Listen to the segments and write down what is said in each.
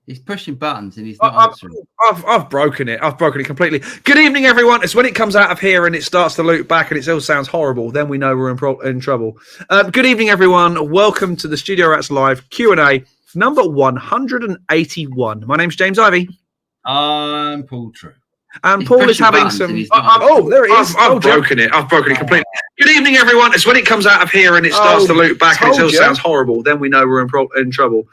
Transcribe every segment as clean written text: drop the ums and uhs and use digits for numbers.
He's pushing buttons and he's not answering. I've broken it. I've broken it completely. Good evening, everyone. It's when it comes out of here and it starts to loop back and it still sounds horrible. Then we know we're in trouble. Good evening, everyone. Welcome to the Studio Rats Live Q&A number 181. My name's James Ivey. I'm Paul True. And Paul is having some. There it is. I've broken it. I've broken it completely. Good evening, everyone. It's when it comes out of here and it starts to loop back and it still sounds horrible. Then we know we're in trouble.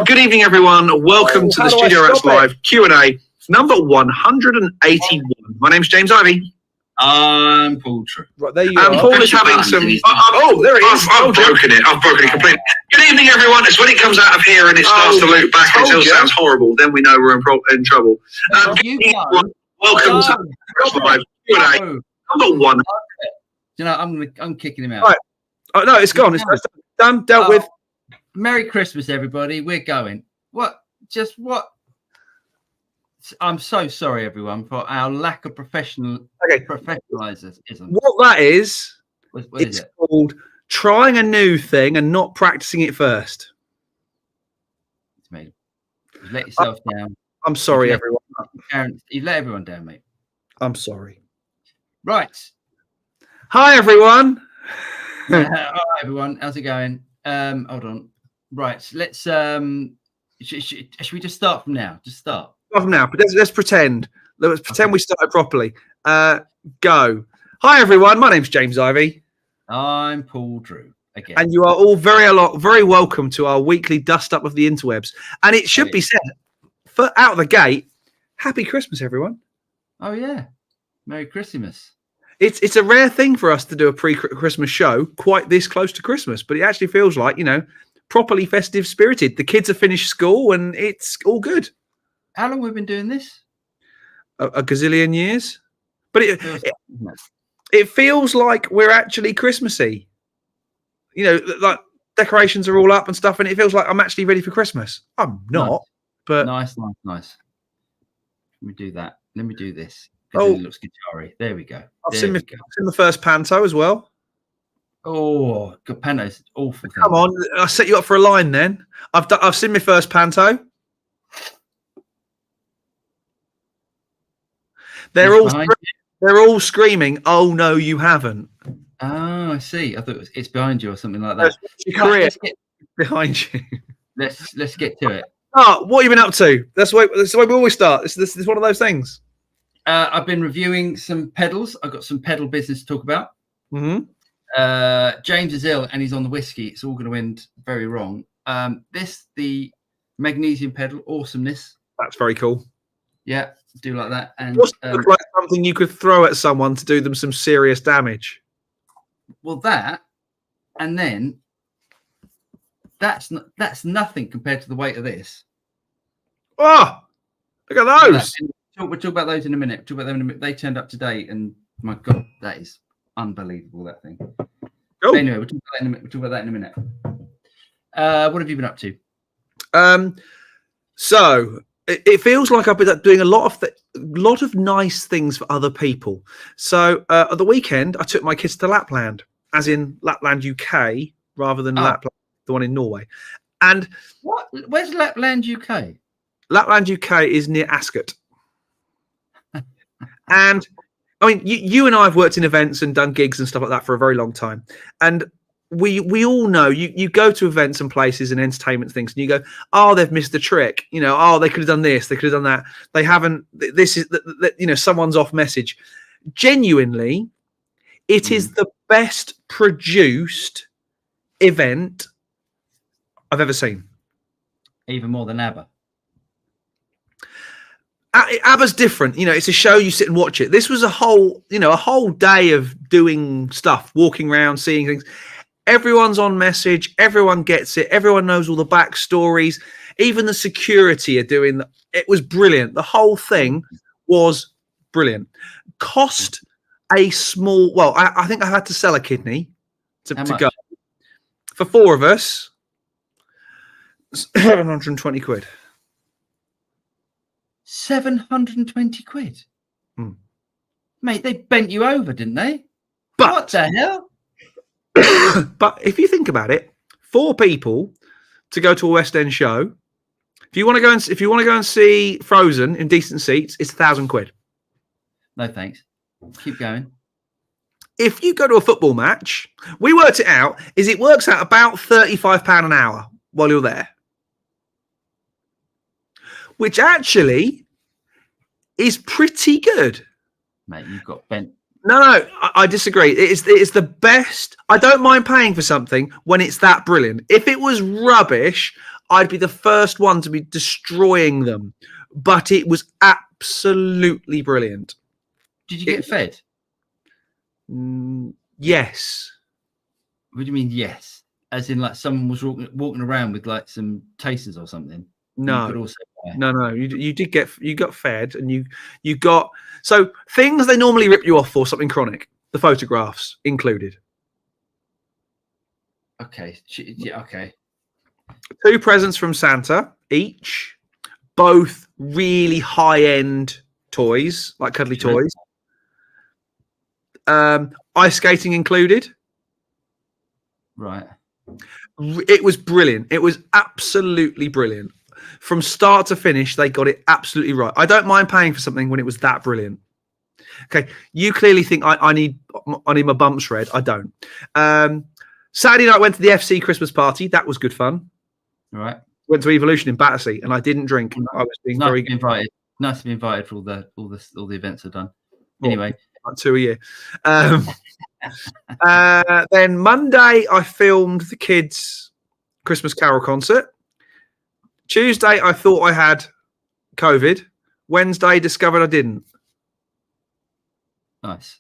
Good evening, everyone. Welcome to the Studio Rats Live Q&A number 181. My name's James Ivey. I'm Paul True. Right, there you are. Paul is having some. There it is. I've broken it. I've broken it completely. Good evening, everyone. It's when it comes out of here and it starts to loop back and it still sounds horrible. Then we know we're in trouble. Good evening, everyone. Welcome to the Live Q&A number 1. You know, I'm kicking him out. Right. Oh, no, it's gone. It's done. Dealt with. Merry Christmas, everybody. We're going. What? I'm so sorry, everyone, for our lack of professionalism. What that is, what is it? Called trying a new thing and not practicing it first. It's me. You let yourself down. I'm sorry, everyone. You let everyone down, mate. I'm sorry. Right. Hi, everyone. Hi, everyone. How's it going? Hold on. Right. Let's. Should we just start from now? Just start. From now, but let's pretend. Let's pretend we started properly. Go. Hi, everyone. My name's James Ivey. I'm Paul Drew. Again. And you are all very welcome to our weekly dust up of the interwebs. And it should be said, out of the gate, Happy Christmas, everyone. Oh yeah, Merry Christmas. It's a rare thing for us to do a pre-Christmas show quite this close to Christmas, but it actually feels like, properly festive spirited. The kids have finished school and it's all good. How long have we been doing this? A gazillion years. But it feels like we're actually Christmassy. Like decorations are all up and stuff, and it feels like I'm actually ready for Christmas. I'm not, but nice. Let me do that. Let me do this. It looks guitar-y. There we go. I've seen the first panto as well. Oh, good, panto's awful. Come on, I'll set you up for a line then. I've seen my first panto. They're all screaming, "Oh no, you haven't!" Oh, I see. I thought it's behind you or something like that. Your career behind you. Let's get to it. Oh, what have you been up to? That's the way we always start. This is one of those things. I've been reviewing some pedals. I've got some pedal business to talk about. Mm-hmm. James is ill and he's on the whiskey. It's all going to end very wrong. The magnesium pedal, awesomeness. That's very cool. Yeah, do like that. And looks like something you could throw at someone to do them some serious damage. Well, that, and then that's nothing compared to the weight of this. Oh, look at those. We'll talk about those in a minute. They turned up today, and my God, that is unbelievable, that thing. Cool. Anyway, we'll talk about that in a minute. What have you been up to? So it feels like I've been doing a lot of nice things for other people. So at the weekend, I took my kids to Lapland, as in Lapland, UK, rather than Lapland, the one in Norway. And what? Where's Lapland, UK? Lapland, UK is near Ascot. And I mean, you and I have worked in events and done gigs and stuff like that for a very long time. And we all know you go to events and places and entertainment things and you go, oh, they've missed the trick. They could have done this. They could have done that. They haven't. This is, someone's off message. Genuinely, it is the best produced event I've ever seen. Even more than ABBA. ABBA's different. It's a show, you sit and watch it. This was a whole day of doing stuff, walking around, seeing things. Everyone's on message. Everyone gets it. Everyone knows all the backstories. Even the security are doing it. Was brilliant. The whole thing was brilliant. Cost a small, I think I had to sell a kidney to go. For 4 of us, 720 quid. 720 quid. Mate, they bent you over, didn't they? But what the hell? But if you think about it, 4 people to go to a West End show, If you want to go and see Frozen in decent seats, it's £1,000. No thanks. Keep going. If you go to a football match, we worked it out. It works out about £35 an hour while you're there, which actually is pretty good. Mate, you've got bent. No, I disagree. It's the best. I don't mind paying for something when it's that brilliant. If it was rubbish, I'd be the first one to be destroying them. But it was absolutely brilliant. Did you get fed? Yes. What do you mean, yes? As in, like, someone was walking around with like some tasters or something? No. Also No. You got fed, and you got so things they normally rip you off for something chronic. The photographs included. Okay. Yeah. Okay. 2 presents from Santa each, both really high-end toys, like cuddly toys. Ice skating included. Right. It was brilliant. It was absolutely brilliant. From start to finish, they got it absolutely right. I don't mind paying for something when it was that brilliant. Okay, you clearly think I need my bumps read. I don't. Saturday night, went to the FC Christmas party. That was good fun. All right. Went to Evolution in Battersea, and I didn't drink. I was being very good. Invited. Nice to be invited for all the events I've done. Anyway, like 2 a year. Then Monday, I filmed the kids' Christmas Carol concert. Tuesday, I thought I had COVID. Wednesday, discovered I didn't. Nice.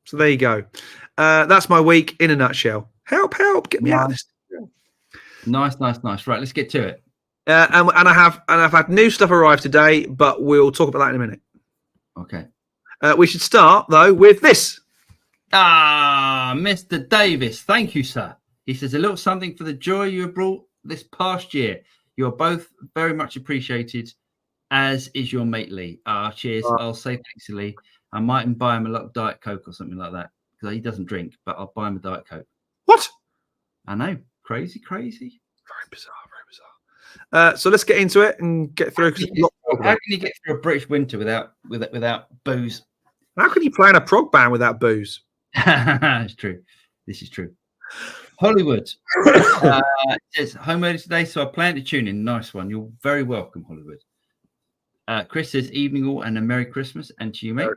So there you go. That's my week in a nutshell. Help! Get me out of this. Nice. Right, let's get to it. And I've had new stuff arrive today, but we'll talk about that in a minute. Okay. We should start though with this. Mr. Davis, thank you, sir. He says a little something for the joy you have brought this past year. You are both very much appreciated, as is your mate Lee. Cheers. I'll say thanks to Lee. I might buy him a lot of Diet Coke or something like that, because he doesn't drink, but I'll buy him a Diet Coke. What? I know. Crazy. Very bizarre. So let's get into it and get through. How can you get through a British winter without booze? How can you play in a prog band without booze? It's true. This is true. Hollywood says home early today, so I plan to tune in. Nice one. You're very welcome, Hollywood. Chris says evening all and a Merry Christmas, and to you, mate.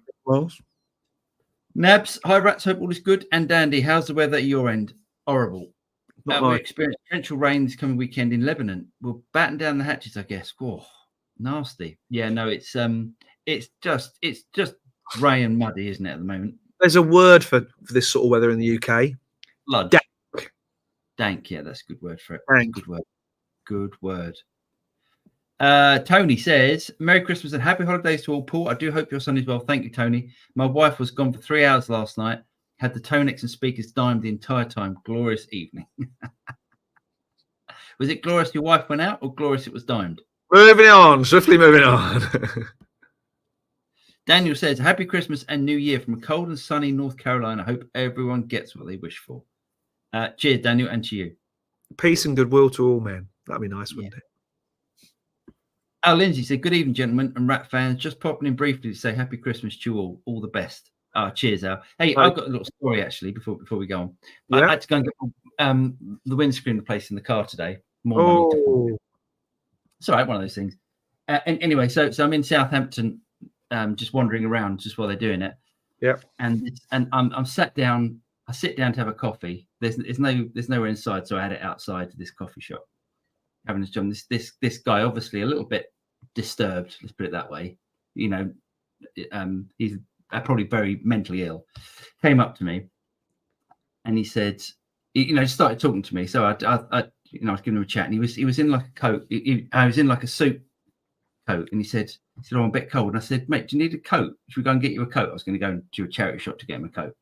Nabs, hi Rats, hope all is good and dandy. How's the weather at your end? Horrible. We experienced torrential rain this coming weekend in Lebanon. We'll batten down the hatches, I guess. Oh, nasty. Yeah, no, it's just grey and muddy, isn't it, at the moment? There's a word for this sort of weather in the UK. Blood. Dank. Yeah, that's a good word for it. Good word. Tony says, Merry Christmas and happy holidays to all. Paul, I do hope your son is well. Thank you, Tony. My wife was gone for 3 hours last night. Had the Tonex and speakers dimed the entire time. Glorious evening. Was it glorious your wife went out or glorious it was dimed? Swiftly moving on. Daniel says, Happy Christmas and New Year from a cold and sunny North Carolina. Hope everyone gets what they wish for. Cheers, Daniel, and to you. Peace and goodwill to all men. That'd be nice, wouldn't it? Al Lindsay said, Good evening, gentlemen and Rat fans. Just popping in briefly to say Happy Christmas to you all. All the best. Cheers, Al. Hey, I've got a little story actually before we go on. Yeah. I had to go and get the windscreen replaced in the car today. More money. It's all right, one of those things. And anyway, so I'm in Southampton, just wandering around just while they're doing it. Yeah. And I'm sat down. I sit down to have a coffee. There's nowhere inside, so I had it outside this coffee shop. Having this job. This guy obviously a little bit disturbed. Let's put it that way. You know, he's probably very mentally ill. Came up to me, and he said, started talking to me. So I was giving him a chat, and he was in like a coat. I was in like a suit coat, and he said, I'm a bit cold. And I said, mate, do you need a coat? Should we go and get you a coat? I was going to go to a charity shop to get him a coat.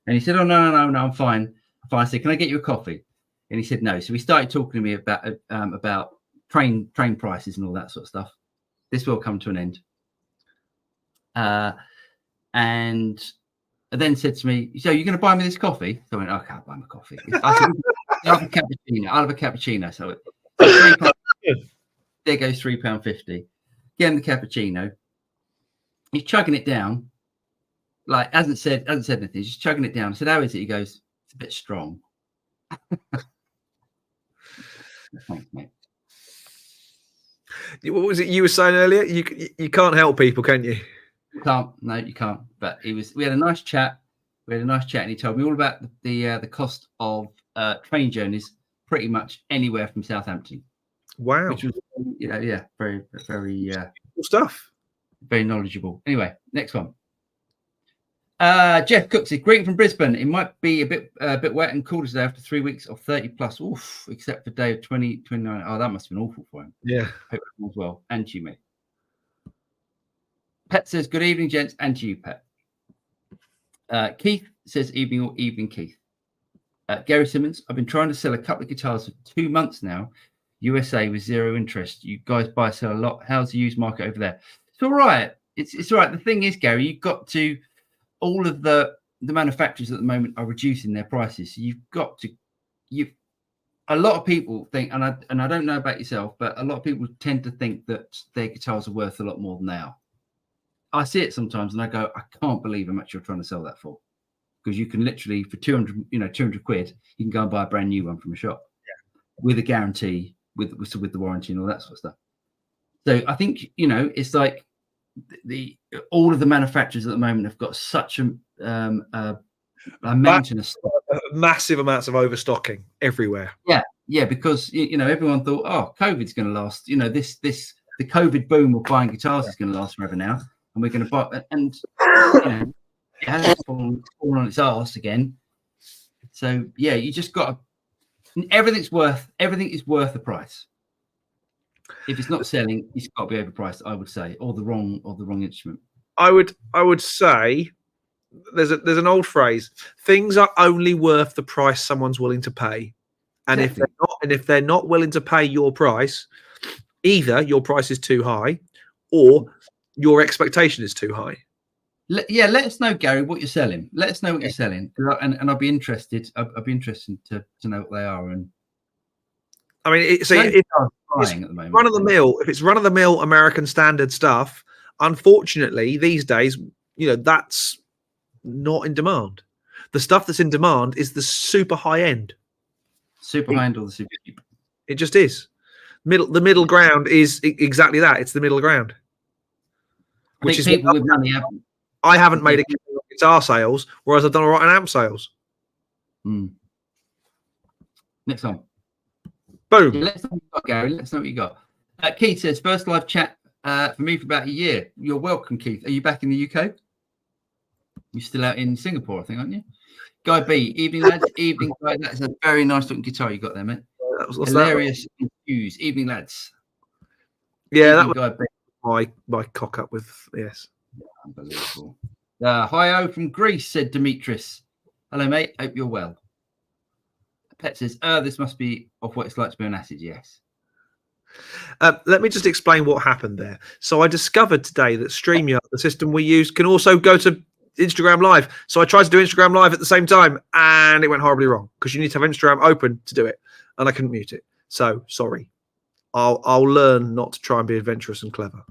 And he said, oh, no, I'm fine. I said, can I get you a coffee? And he said, no. So he started talking to me about train prices and all that sort of stuff. This will come to an end. And then said to me, so you're going to buy me this coffee? So I went, I can't buy him a coffee. I said, I'll have a cappuccino. So There goes £3.50. Get him the cappuccino. He's chugging it down. Like, hasn't said anything. He's just chugging it down. I said, how is it? He goes, it's a bit strong. Thanks, mate. What was it you were saying earlier? You can't help people, can you? You can't. No, you can't. But we had a nice chat. And he told me all about the cost of train journeys, pretty much anywhere from Southampton. Wow. Which was, very, very cool stuff. Very knowledgeable. Anyway, next one. Jeff Cook said, greeting from Brisbane. It might be a bit wet and cool today after 3 weeks of 30 plus. Oof, except for day of 29. Oh, that must have been awful for him. Yeah. Hope as well. And to you, mate. Pet says, good evening, gents, and to you, Pet. Keith says, evening, Keith. Gary Simmons, I've been trying to sell a couple of guitars for 2 months now. USA with zero interest. You guys buy, sell a lot. How's the used market over there? It's all right. It's all right. The thing is, Gary, you've got to, all of the manufacturers at the moment are reducing their prices. So a lot of people think, and I don't know about yourself, but a lot of people tend to think that their guitars are worth a lot more than they are. I see it sometimes and I go, I can't believe how much you're trying to sell that for. Because you can literally, for 200 quid, you can go and buy a brand new one from a shop with a guarantee, with the warranty and all that sort of stuff. So I think, it's like all of the manufacturers at the moment have got such a mountain of stock. Massive amounts of overstocking everywhere. Yeah, because, everyone thought, oh, COVID's going to last. The COVID boom of buying guitars is going to last forever now. And we're going to buy, and it hasn't fallen on its arse again. So yeah, you just got to, everything is worth the price. If it's not selling, it's got to be overpriced, I would say, or the wrong instrument. I would say there's an old phrase: things are only worth the price someone's willing to pay. And exactly. if they're not willing to pay your price, either your price is too high, or your expectation is too high. Let us know, Gary, what you're selling. Let us know what you're selling, and I'll be interested. I'll be interested to know what they are. And I mean, it's at the moment. Run of the mill. If it's run of the mill American standard stuff, unfortunately, these days, that's not in demand. The stuff that's in demand is the super high end. Super high end or the super cheap. It just is. The middle ground is exactly that. It's the middle ground. Which is people with money haven't. I haven't made a guitar sales, whereas I've done all right in amp sales. Next one. Boom. Yeah, let's know what you got, Gary. Let's know what you got. Keith says, first live chat for me for about a year. You're welcome, Keith. Are you back in the UK? You're still out in Singapore, I think, aren't you? Guy B, evening, lads. Evening, guys. That's a very nice looking guitar you got there, mate. Hilarious infused. Evening, lads. Yeah, evening, that was my cock up with, yes. Unbelievable. Hi-O from Greece, said Demetris. Hello, mate. Hope you're well. Pet says, this must be of what it's like to be on acid. Yes. Let me just explain what happened there. So I discovered today that StreamYard, the system we use, can also go to Instagram Live. So I tried to do Instagram Live at the same time, and it went horribly wrong because you need to have Instagram open to do it, and I couldn't mute it. So sorry. I'll learn not to try and be adventurous and clever.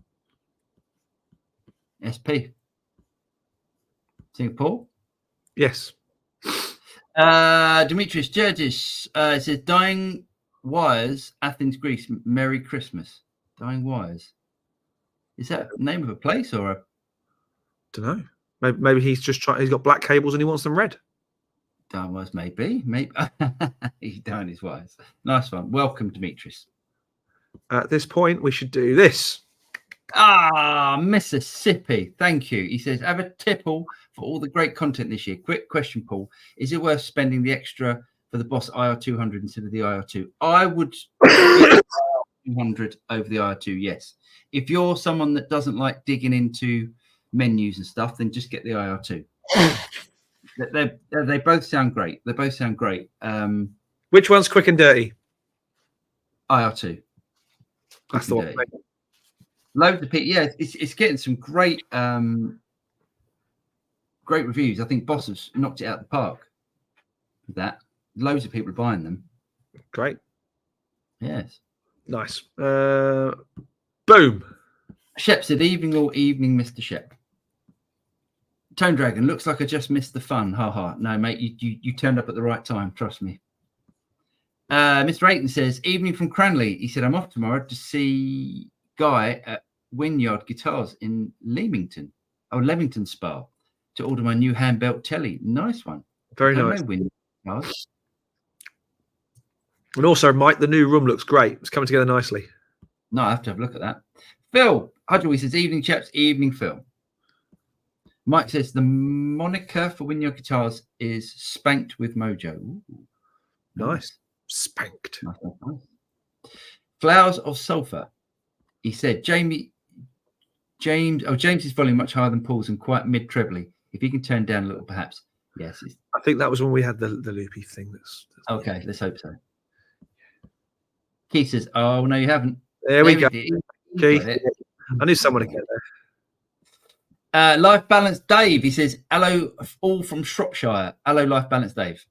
SP. Singapore? Yes. Demetrius Jurgis says, Dying Wires, Athens, Greece. Merry Christmas. Dying Wires. Is that the name of a place or a... Don't know. Maybe he's just trying. He's got black cables and he wants them red. Dying Wires, maybe. He's dying his wires. Nice one. Welcome, Demetrius. At this point, we should do this. Mississippi. Thank you. He says, have a tipple for all the great content this year. Quick question, Paul. Is it worth spending the extra for the Boss IR200 instead of the IR2? I would 200 over the IR2, yes. If you're someone that doesn't like digging into menus and stuff, then just get the IR2. They both sound great. They both sound great. Which one's quick and dirty? IR2. That's the one. Loads of people. Yeah, it's getting some great great reviews. I think Boss has knocked it out of the park with that. Loads of people are buying them. Great. Yes. Nice. Boom. Shep said, evening all evening, Mr. Shep. Tone Dragon, looks like I just missed the fun. Ha ha. No, mate, you turned up at the right time. Trust me. Mr. Aiton says, evening from Cranley. He said, I'm off tomorrow to see Guy at Wynyard Guitars in Leamington. Leamington Spa to order my new hand-belt telly. Nice one. Very nice. And also, Mike, the new room looks great. It's coming together nicely. No, I have to have a look at that. Phil Hudley says, evening, chaps. Evening, Phil. Mike says, the moniker for Wynyard Guitars is Spanked with Mojo. Ooh, nice. Spanked. Nice. Flowers of Sulphur. He said, James' volume much higher than Paul's and quite mid-trebly. If he can turn down a little, perhaps. Yes. I think that was when we had the loopy thing. That's okay, let's hope so. Keith says, oh, no, you haven't. There we go. Keith. I knew someone would get there. Life Balance Dave. He says, hello, all from Shropshire. Hello, Life Balance Dave.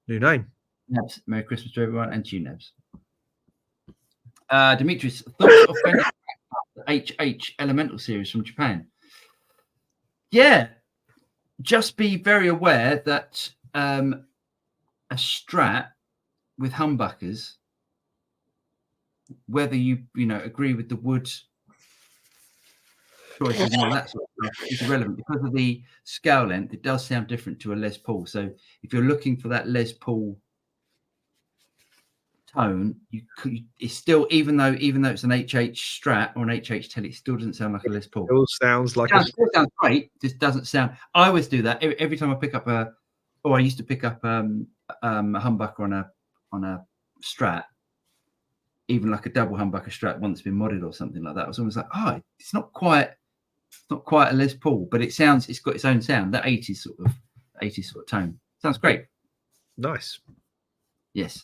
New name. Nebs. Merry Christmas to everyone and to you, Nebs. Demetrius, thoughts of the HH Elemental series from Japan? Yeah. Just be very aware that a Strat with humbuckers, whether you agree with the wood choices and all that sort of stuff, is irrelevant because of the scale length. It does sound different to a Les Paul. So if you're looking for that Les Paul tone, it's still, even though it's an HH Strat or an HH Telly, it still doesn't sound like a Les Paul. It all sounds like it sounds great. Just doesn't sound. I always do that every time I pick up I used to pick up a humbucker on a Strat, even like a double humbucker Strat one that's been modded or something like that. I was almost like, it's not quite a Les Paul, but it's got its own sound. That 80s sort of tone. Sounds great. Nice. Yes.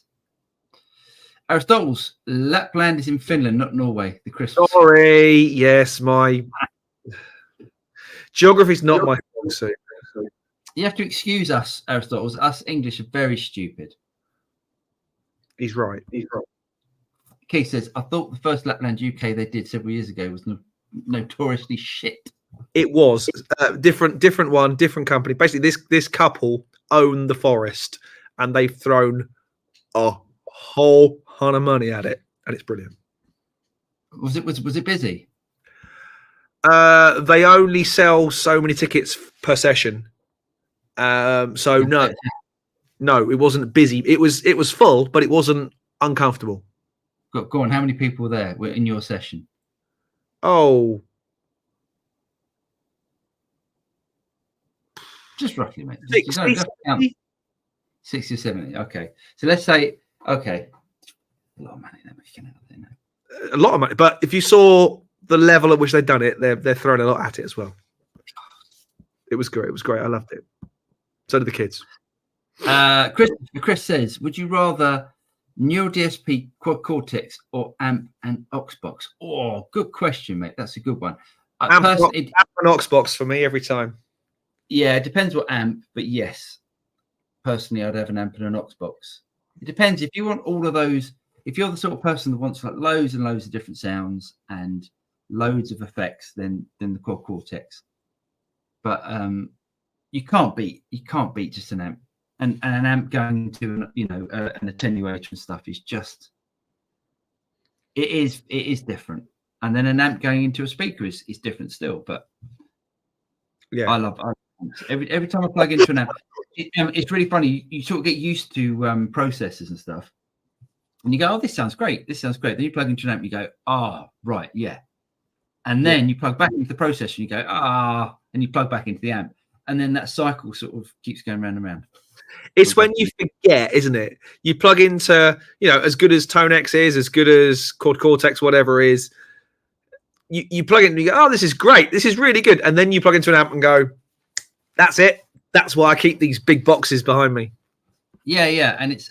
Aristotle's Lapland is in Finland, not Norway. The Christmas. Sorry, yes, my geography's not my thing. So you have to excuse us, Aristotle's. Us English are very stupid. He's right. Keith says, I thought the first Lapland UK they did several years ago was notoriously shit. It was different one, different company. Basically, this couple own the forest, and they've thrown a whole ton of money at it, and it's brilliant. Was it busy? They only sell so many tickets per session. So no, it wasn't busy. It was full, but it wasn't uncomfortable. Go on. How many people were in your session? Oh, just roughly, mate. 60 or 70. Okay, so let's say a lot of money they're making out of it now. A lot of money, but if you saw the level at which they've done it, they're throwing a lot at it as well. It was great. It was great. I loved it. So did the kids. Chris says, would you rather Neural DSP Quad Cortex or amp and aux box? Oh, good question, mate. That's a good one. Amp and aux box for me every time. Yeah, it depends what amp, but yes. Personally, I'd have an amp and an aux box. It depends. If you want all of those, if you're the sort of person that wants like loads and loads of different sounds and loads of effects, then the Quad Cortex. But you can't beat just an amp. And an amp going to an attenuator and stuff is just it is different. And then an amp going into a speaker is different still. But yeah, I love every time I plug into an amp. It's really funny. You sort of get used to processors and stuff, and you go, "Oh, this sounds great. This sounds great." Then you plug into an amp, you go, "Ah, right, yeah." And then you plug back into the processor, and you go, "Ah," and you plug back into the amp, and then that cycle sort of keeps going round and round. It's when you forget, isn't it? You plug into, as good as Tone X is, as good as Quad Cortex, whatever is. You plug in and you go, "Oh, this is great. This is really good." And then you plug into an amp and go, "That's it. That's why I keep these big boxes behind me." Yeah, and it's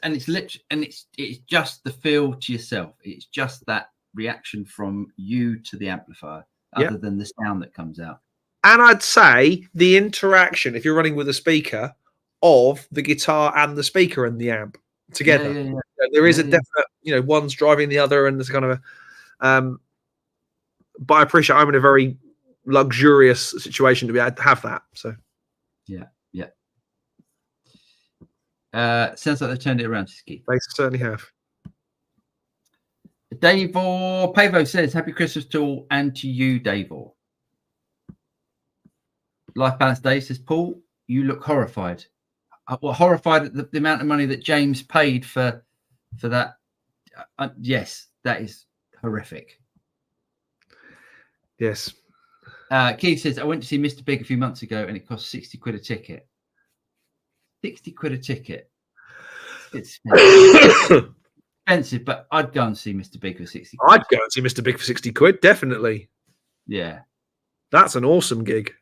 just the feel to yourself. It's just that reaction from you to the amplifier, other than the sound that comes out. And I'd say the interaction, if you're running with a speaker, of the guitar and the speaker and the amp together. Yeah. There is a definite, one's driving the other, and there's kind of a. But I appreciate I'm in a very luxurious situation to be able to have that. So. Yeah. Sounds like they've turned it around, Ski. They certainly have. Davor Pavo says, "Happy Christmas to all and to you, Davor." Life Balance Day says, "Paul, you look horrified." Horrified at the amount of money that James paid for that. Yes, that is horrific. Yes. Keith says, "I went to see Mr. Big a few months ago, and it cost 60 quid a ticket." 60 quid a ticket. It's expensive, but I'd go and see Mr. Big for 60 quid. I'd go and see Mr. Big for 60 quid, definitely. Yeah. That's an awesome gig.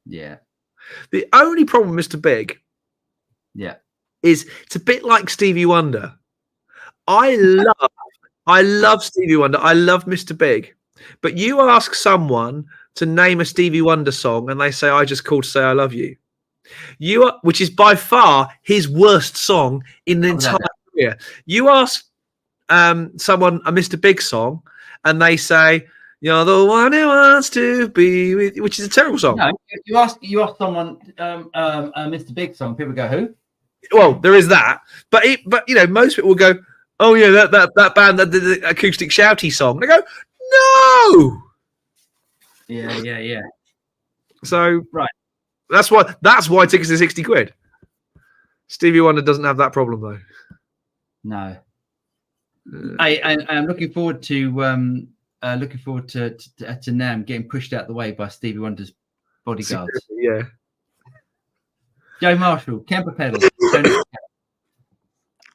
Yeah. The only problem with Mr. Big is it's a bit like Stevie Wonder. I love Stevie Wonder. I love Mr. Big. But you ask someone to name a Stevie Wonder song and they say, "I just called to say I love you." Which is by far his worst song in the entire career. You ask someone a Mr. Big song and they say, "You're the one who wants to be with you," which is a terrible song. No, you ask someone a Mr. Big song, people go, "Who?" Well, there is that, but most people will go, "Oh yeah, that band, the acoustic shouty song." They go, "No." Yeah. So right. That's why tickets are 60 quid. Stevie Wonder doesn't have that problem though. No. I'm looking forward to Nam getting pushed out the way by Stevie Wonder's bodyguards. Yeah. Joe Marshall, Kemper pedal.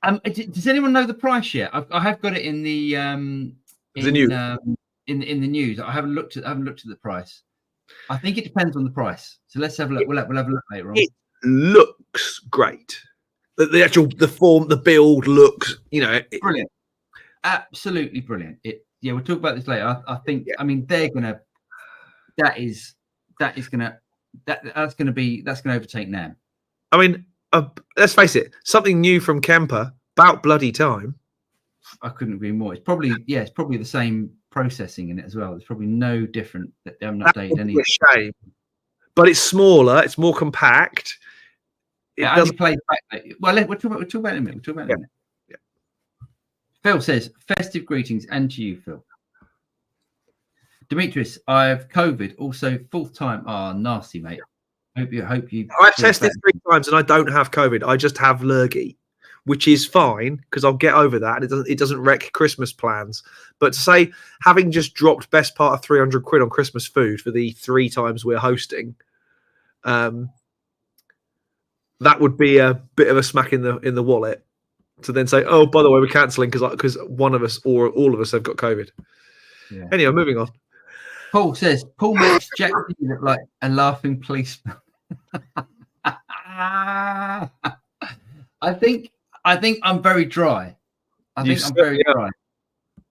Does anyone know the price yet? I have got it in the news. In the news. I haven't looked at the price. I think it depends on the price. So let's have a look. We'll have a look later on. It looks great. The form, the build looks, brilliant. Absolutely brilliant. We'll talk about this later. I think. Yeah. I mean, they're gonna. That's gonna overtake NAMM. I mean, let's face it. Something new from Kemper. About bloody time. I couldn't agree more. It's probably the same processing in it as well. There's probably no different that they haven't updated anything. A shame, but it's smaller. It's more compact. It only plays back. Well, we'll talk about it in a minute. Yeah. Phil says, "Festive greetings and to you, Phil." Demetrius, "I've COVID. Also full time." Oh, nasty, mate. Hope you. I've tested 3 times and I don't have COVID. I just have lurgy, which is fine because I'll get over that. It doesn't wreck Christmas plans. But to say, having just dropped best part of 300 quid on Christmas food for the 3 times we're hosting, that would be a bit of a smack in the wallet. To then say, "Oh, by the way, we're cancelling because one of us or all of us have got COVID." Yeah. Anyway, moving on. Paul says, "Paul makes Jack look like a laughing policeman." I think I'm very dry. I'm very dry.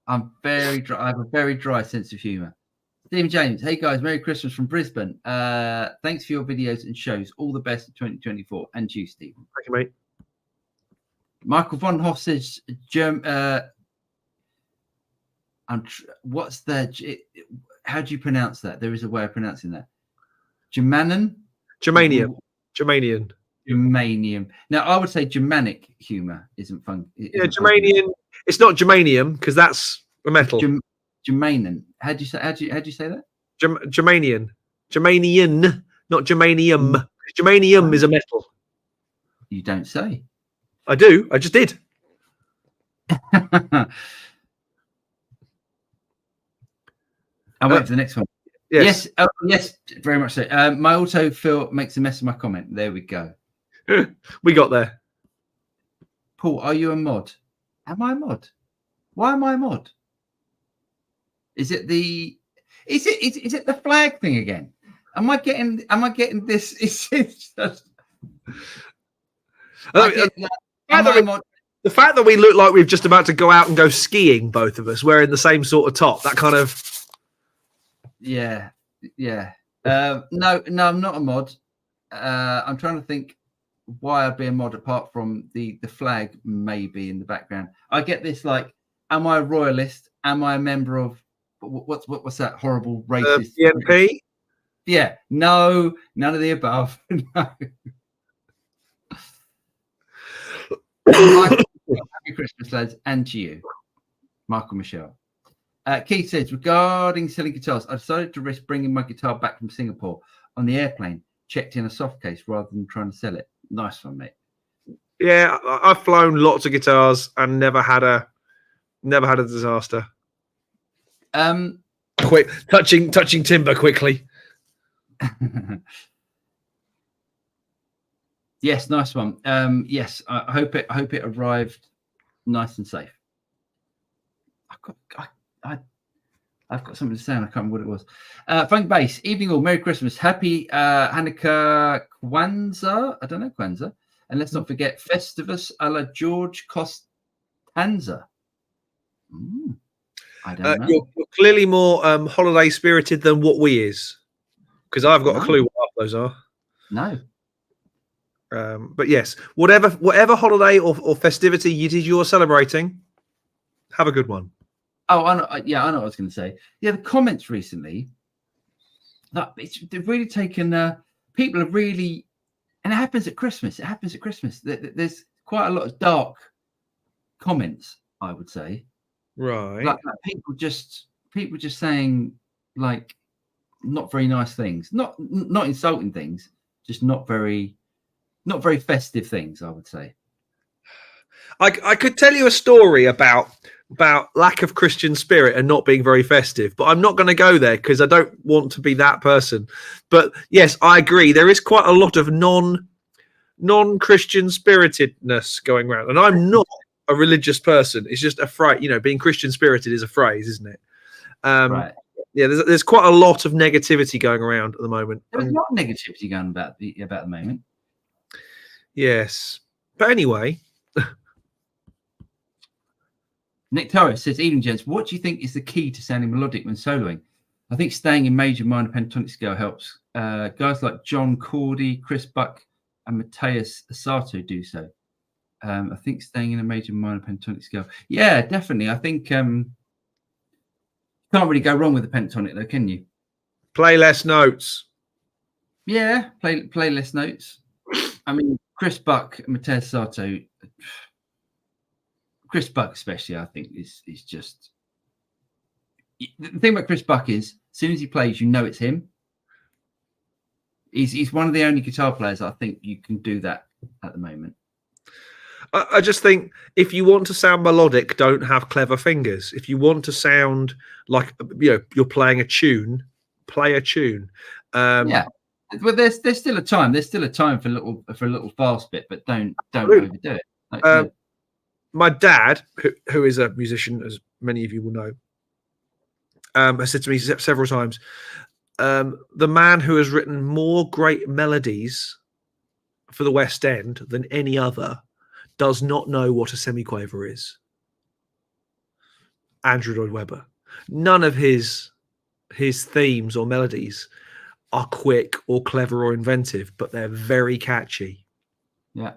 I'm very dry. I have a very dry sense of humour. Stephen James, "Hey guys, Merry Christmas from Brisbane. Thanks for your videos and shows. All the best in 2024." And you, Stephen. Thank you, mate. Michael von Hoff says, "What's the? How do you pronounce that? There is a way of pronouncing that. Germanium. Now, I would say Germanic humour isn't fun. Germanium. It's not germanium because that's a metal. Germanium. How do you say that? Germanium, not germanium. Germanium is a metal. You don't say. I do. I just did. I'll wait for the next one. Yes. Yes, very much so. My autofill makes a mess of my comment. There we go. We got there. Paul, are you a mod? Am I a mod? Why am I a mod? Is it the flag thing again? Am I getting this? It's just the fact that we look like we're just about to go out and go skiing, both of us wearing the same sort of top, that kind of. Yeah. No, I'm not a mod. I'm trying to think why I'd be a mod apart from the flag maybe in the background. I get this like Am I a royalist? Am I a member of what's that horrible racist? BNP? Yeah, no, none of the above. No. Michael, happy Christmas, lads, and to you, Michael Michelle. Keith says, regarding selling guitars, I decided to risk bringing my guitar back from Singapore on the airplane, checked in a soft case rather than trying to sell it. Nice one, mate. Yeah, I've flown lots of guitars and never had a disaster. Quick, touching timber quickly. Yes, nice one. Yes, I hope it arrived nice and safe. I've got something to say and I can't remember what it was. Frank Bass, evening all, Merry Christmas, Happy Hanukkah, Kwanzaa. I don't know Kwanzaa, and let's not forget Festivus a la George Costanza. I don't know. You're clearly more holiday spirited than what we is, because I've got a clue what half those are. No. But yes, whatever holiday or festivity it is you're celebrating, have a good one. Oh, I know what I was going to say. Yeah, the comments recently, they've really taken. People have really, and it happens at Christmas. There's quite a lot of dark comments, I would say. Right. Like people just saying like not very nice things, not insulting things, just not very festive things, I would say. I could tell you a story about lack of Christian spirit and not being very festive, but I'm not going to go there because I don't want to be that person. But yes, I agree. There is quite a lot of non-Christian spiritedness going around, and I'm not a religious person. It's just a phrase. Being Christian spirited is a phrase, isn't it? Right. Yeah, there's quite a lot of negativity going around at the moment. There's a lot of negativity going about the moment. Yes, but anyway. Nick Torres says, evening gents, what do you think is the key to sounding melodic when soloing? I think staying in major minor pentatonic scale helps. Guys like John Cordy, Chris Buck, and Matthias Asato do so. I think staying in a major minor pentatonic scale. Yeah, definitely. I think can't really go wrong with the pentatonic though, can you? Play less notes. Yeah, play less notes. I mean, Chris Buck and Matthias Asato. Chris Buck, especially, I think is just the thing about Chris Buck is, as soon as he plays, it's him. He's one of the only guitar players I think you can do that at the moment. I just think if you want to sound melodic, don't have clever fingers. If you want to sound like you're playing a tune, play a tune. Yeah, but there's still a time. There's still a time for a little fast bit, but don't overdo it. My dad, who is a musician, as many of you will know, has said to me several times, the man who has written more great melodies for the West End than any other does not know what a semiquaver is. Andrew Lloyd Webber. None of his themes or melodies are quick or clever or inventive, but they're very catchy. Yeah.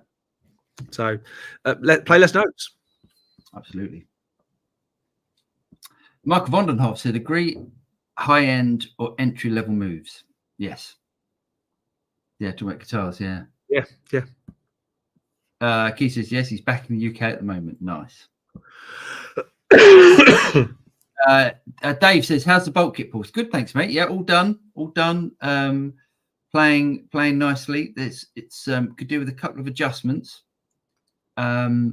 So play less notes. Absolutely. Mark Vondenhoff said, agree, high-end or entry-level moves. Yes. Yeah, to make guitars, yeah. Yeah. Keith says, yes, he's back in the UK at the moment. Nice. Dave says, how's the bolt kit pulse? Good, thanks, mate. Yeah, all done. Playing nicely. It's could do with a couple of adjustments. But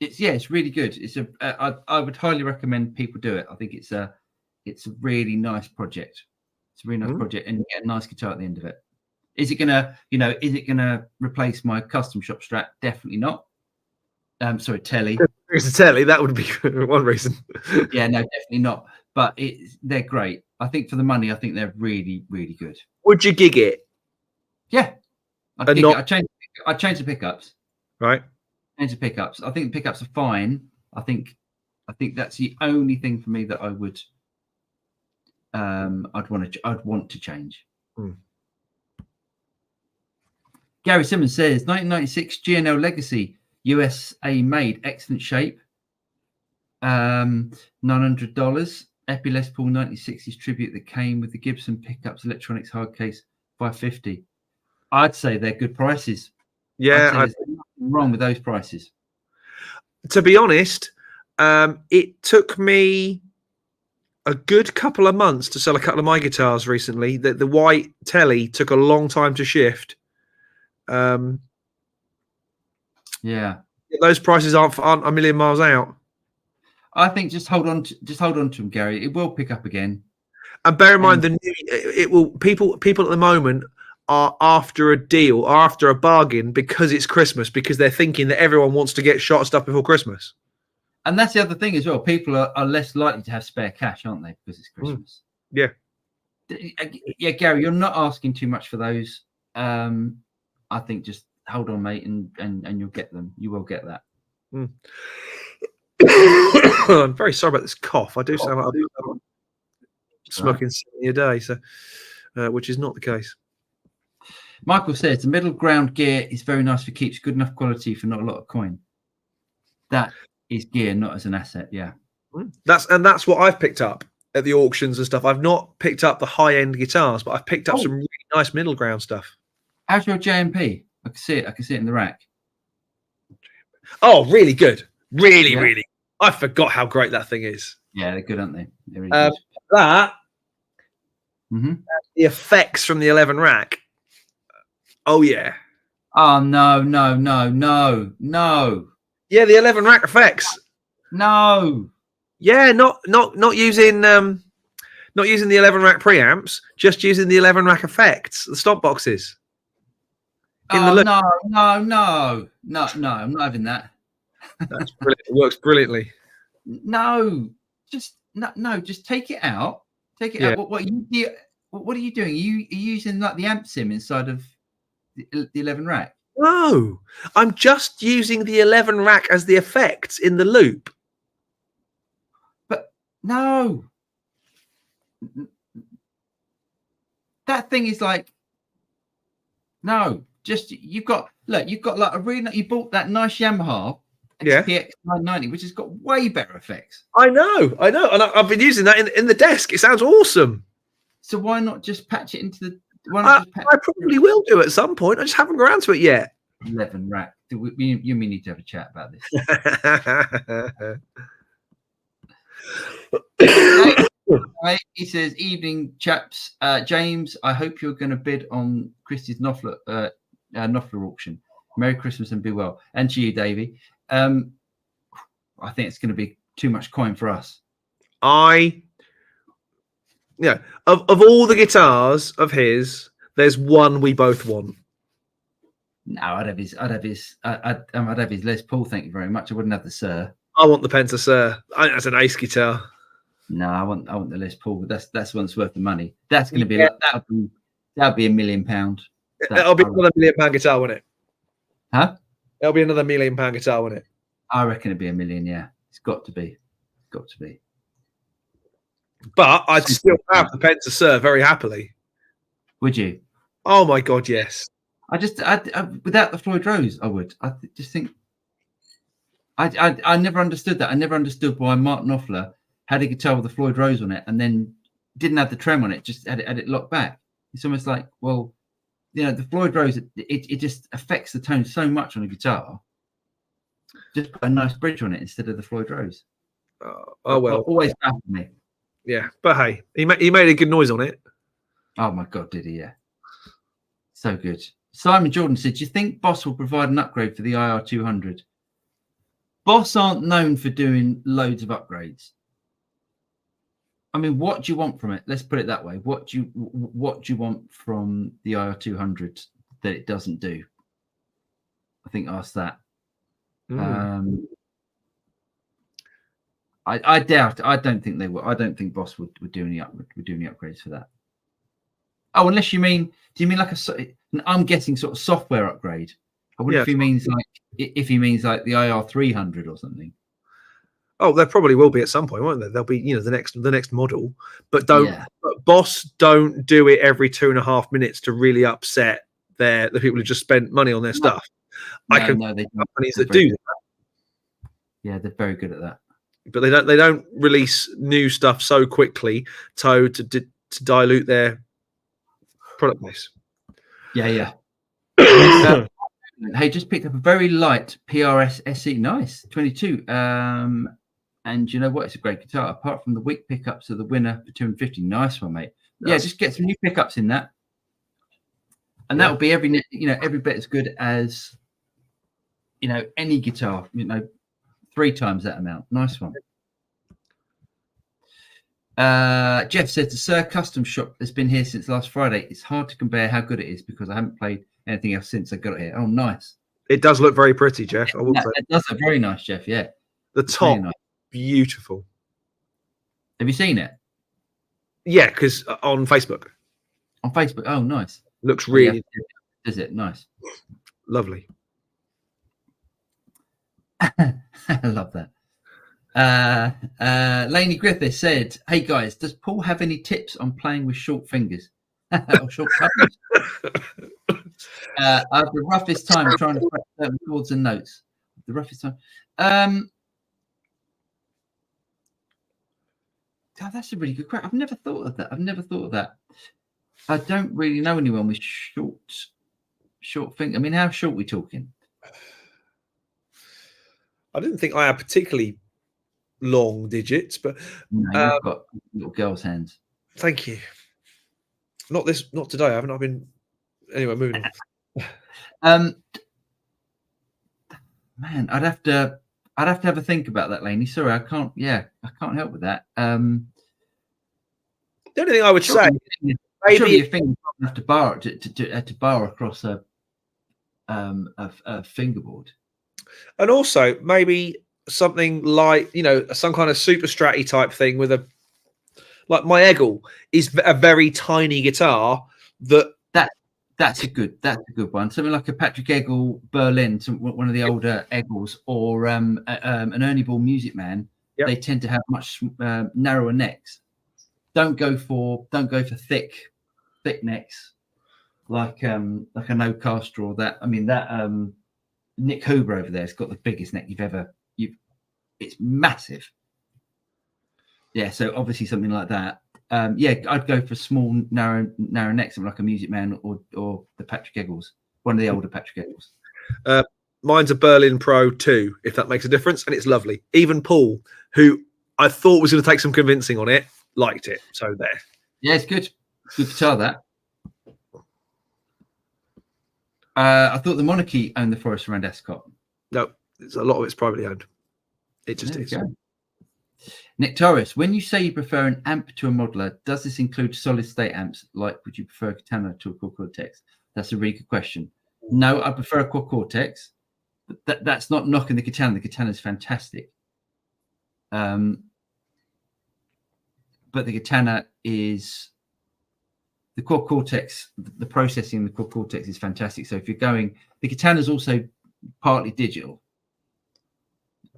it's really good. I would highly recommend people do it. I think it's a really nice project. It's a really nice project, and you get a nice guitar at the end of it. Is it gonna replace my custom shop Strat? Definitely not. Sorry, Telly. It's a Telly. That would be one reason. Yeah, no, definitely not. But they're great. I think for the money, I think they're really, really good. Would you gig it? Yeah, I change the pickups. Right. Change the pickups. I think the pickups are fine. I think that's the only thing for me that I would I'd want to change. Gary Simmons says 1996 GNL Legacy USA made, excellent shape. $900. Epi Les Paul 1960s tribute that came with the Gibson pickups, electronics, hard case, $550. I'd say they're good prices. Yeah, there's nothing wrong with those prices. To be honest, it took me a good couple of months to sell a couple of my guitars recently. The white telly took a long time to shift. Yeah, those prices aren't a million miles out. I think just hold on to them, Gary. It will pick up again. And bear in mind, it will. People at the moment are after a deal, are after a bargain because it's Christmas, because they're thinking that everyone wants to get shot stuff before Christmas. And that's the other thing as well. People are less likely to have spare cash, aren't they? Because it's Christmas. Yeah. Yeah, Gary, you're not asking too much for those. I think just hold on, mate, and you'll get them. You will get that. I'm very sorry about this cough. I do sound like I'm smoking 70 a day, so which is not the case. Michael says the middle ground gear is very nice for keeps, good enough quality for not a lot of coin. That is gear, not as an asset. Yeah, that's what I've picked up at the auctions and stuff. I've not picked up the high end guitars, but I've picked up some really nice middle ground stuff. How's your JMP? I can see it. I can see it in the rack. Oh, really good. Really. I forgot how great that thing is. Yeah, they're good, aren't they? They're really good. That, the effects from the 11 rack. Oh yeah. Oh no. Yeah, the 11 rack effects. No. Yeah, not using the 11 rack preamps, just using the 11 rack effects, the stop boxes. No. I'm not having that. That's brilliant. It works brilliantly. No, just take it out. Take it out. What are you doing? Are you using like the amp sim inside of the 11 rack? No, I'm just using the 11 rack as the effects in the loop. But no, that thing is like you've got like a really, you bought that nice Yamaha XPX 990, which has got way better effects. I know, and I've been using that in the desk. It sounds awesome. So why not just patch it into the? I probably will do at some point. I just haven't got around to it yet. 11 rack. You and me need to have a chat about this. He says, "Evening, chaps. James, I hope you're going to bid on Christie's Noler auction. Merry Christmas and be well. And to you, Davey. I think it's going to be too much coin for us. Of all the guitars of his, there's one we both want. No, I'd have his Les Paul. Thank you very much. I wouldn't have the Sir. I want the Penta Sir. I think that's an ace guitar. No, I want the Les Paul. That's one's worth the money. That's going to be that'll be £1 million. That'll be another £1 million guitar, won't it? Huh? It'll be another £1 million guitar, won't it? I reckon it'd be $1 million. Yeah, it's got to be. But I'd still have the Penta Sir very happily. Would you? Oh my God, yes. I without the Floyd Rose, I would. I just think I never understood that. I never understood why Mark Knopfler had a guitar with a Floyd Rose on it and then didn't have the trem on it, just had it locked back. It's almost like, well, the Floyd Rose, it just affects the tone so much on a guitar. Just put a nice bridge on it instead of the Floyd Rose. Oh well, always baffled me. Yeah, but hey, he made a good noise on it. Oh my God, did he? Yeah, so good. Simon Jordan said, "Do you think Boss will provide an upgrade for the IR200?" Boss aren't known for doing loads of upgrades. I mean, what do you want from it? Let's put it that way. What do you want from the IR200 that it doesn't do? I think ask that. I doubt. I don't think they will. I don't think Boss would do any upgrades for that. Oh, unless you mean, do you mean like I'm guessing sort of software upgrade? I wonder if he means like the IR300 or something. Oh, there probably will be at some point, won't there? There'll be, the next model, but but Boss don't do it every 2.5 minutes to really upset the people who just spent money on their stuff. No, I can they companies that do that. Yeah, they're very good at that. but they don't release new stuff so quickly to dilute their product base. Yeah. Hey, just picked up a very light PRS SE. Nice, 22. And you know what? It's a great guitar. Apart from the weak pickups of the winner for 250. Nice one, mate. Yeah, just get some new pickups in that, and that will be every bit as good as any guitar. 3 times that amount. Nice one. Jeff says the Sir Custom Shop has been here since last Friday. It's hard to compare how good it is because I haven't played anything else since I got it here. Oh, nice. It does look very pretty, Jeff. It does look very nice, Jeff. Yeah. The top, really nice. Beautiful. Have you seen it? Yeah, because on Facebook. On Facebook. Oh, nice. Looks really. Is it nice? Lovely. I love that. Laney Griffith said, "Hey guys, does Paul have any tips on playing with short fingers or short thumbs? I have the roughest time trying to press certain chords and notes. The roughest time. God, that's a really good question. I've never thought of that. I don't really know anyone with short finger. I mean, how short are we talking? I didn't think I had particularly long digits, but no, you've got little girls' hands. Thank you. Not today. I haven't. I've been anyway. Moving on. Man, I'd have to have a think about that, Laney. Sorry, I can't. Yeah, I can't help with that. The only thing I would say, maybe your fingers have to bar to bar across a fingerboard. And also maybe something like, some kind of super stratty type thing with like my Eggle is a very tiny guitar that's a good one. Something like a Patrick Eggle Berlin, one of the older Eggles, or an Ernie Ball Music Man. Yep. They tend to have much narrower necks. Don't go for thick necks like a No Caster or that. I mean that Nick Huber over there has got the biggest neck it's massive. Yeah, so obviously something like that. I'd go for small, narrow necks, like a Music Man or the Patrick Eggles, one of the older Patrick Eggles. Mine's a Berlin Pro 2, if that makes a difference, and it's lovely. Even Paul, who I thought was going to take some convincing on it, liked it. So there. Yeah, it's good. Good guitar, that. I thought the Monarchy owned the Forest around Escott. No, a lot of it's privately owned. It just is. Nick Torres, when you say you prefer an amp to a modeler, does this include solid state amps? Like, would you prefer a Katana to a Core Cortex? That's a really good question. No, I prefer a Core Cortex. But that's not knocking the Katana. The Katana is fantastic. But the Katana is the Core Cortex. The processing in the Core Cortex is fantastic. So if you're going, the Katana is also partly digital.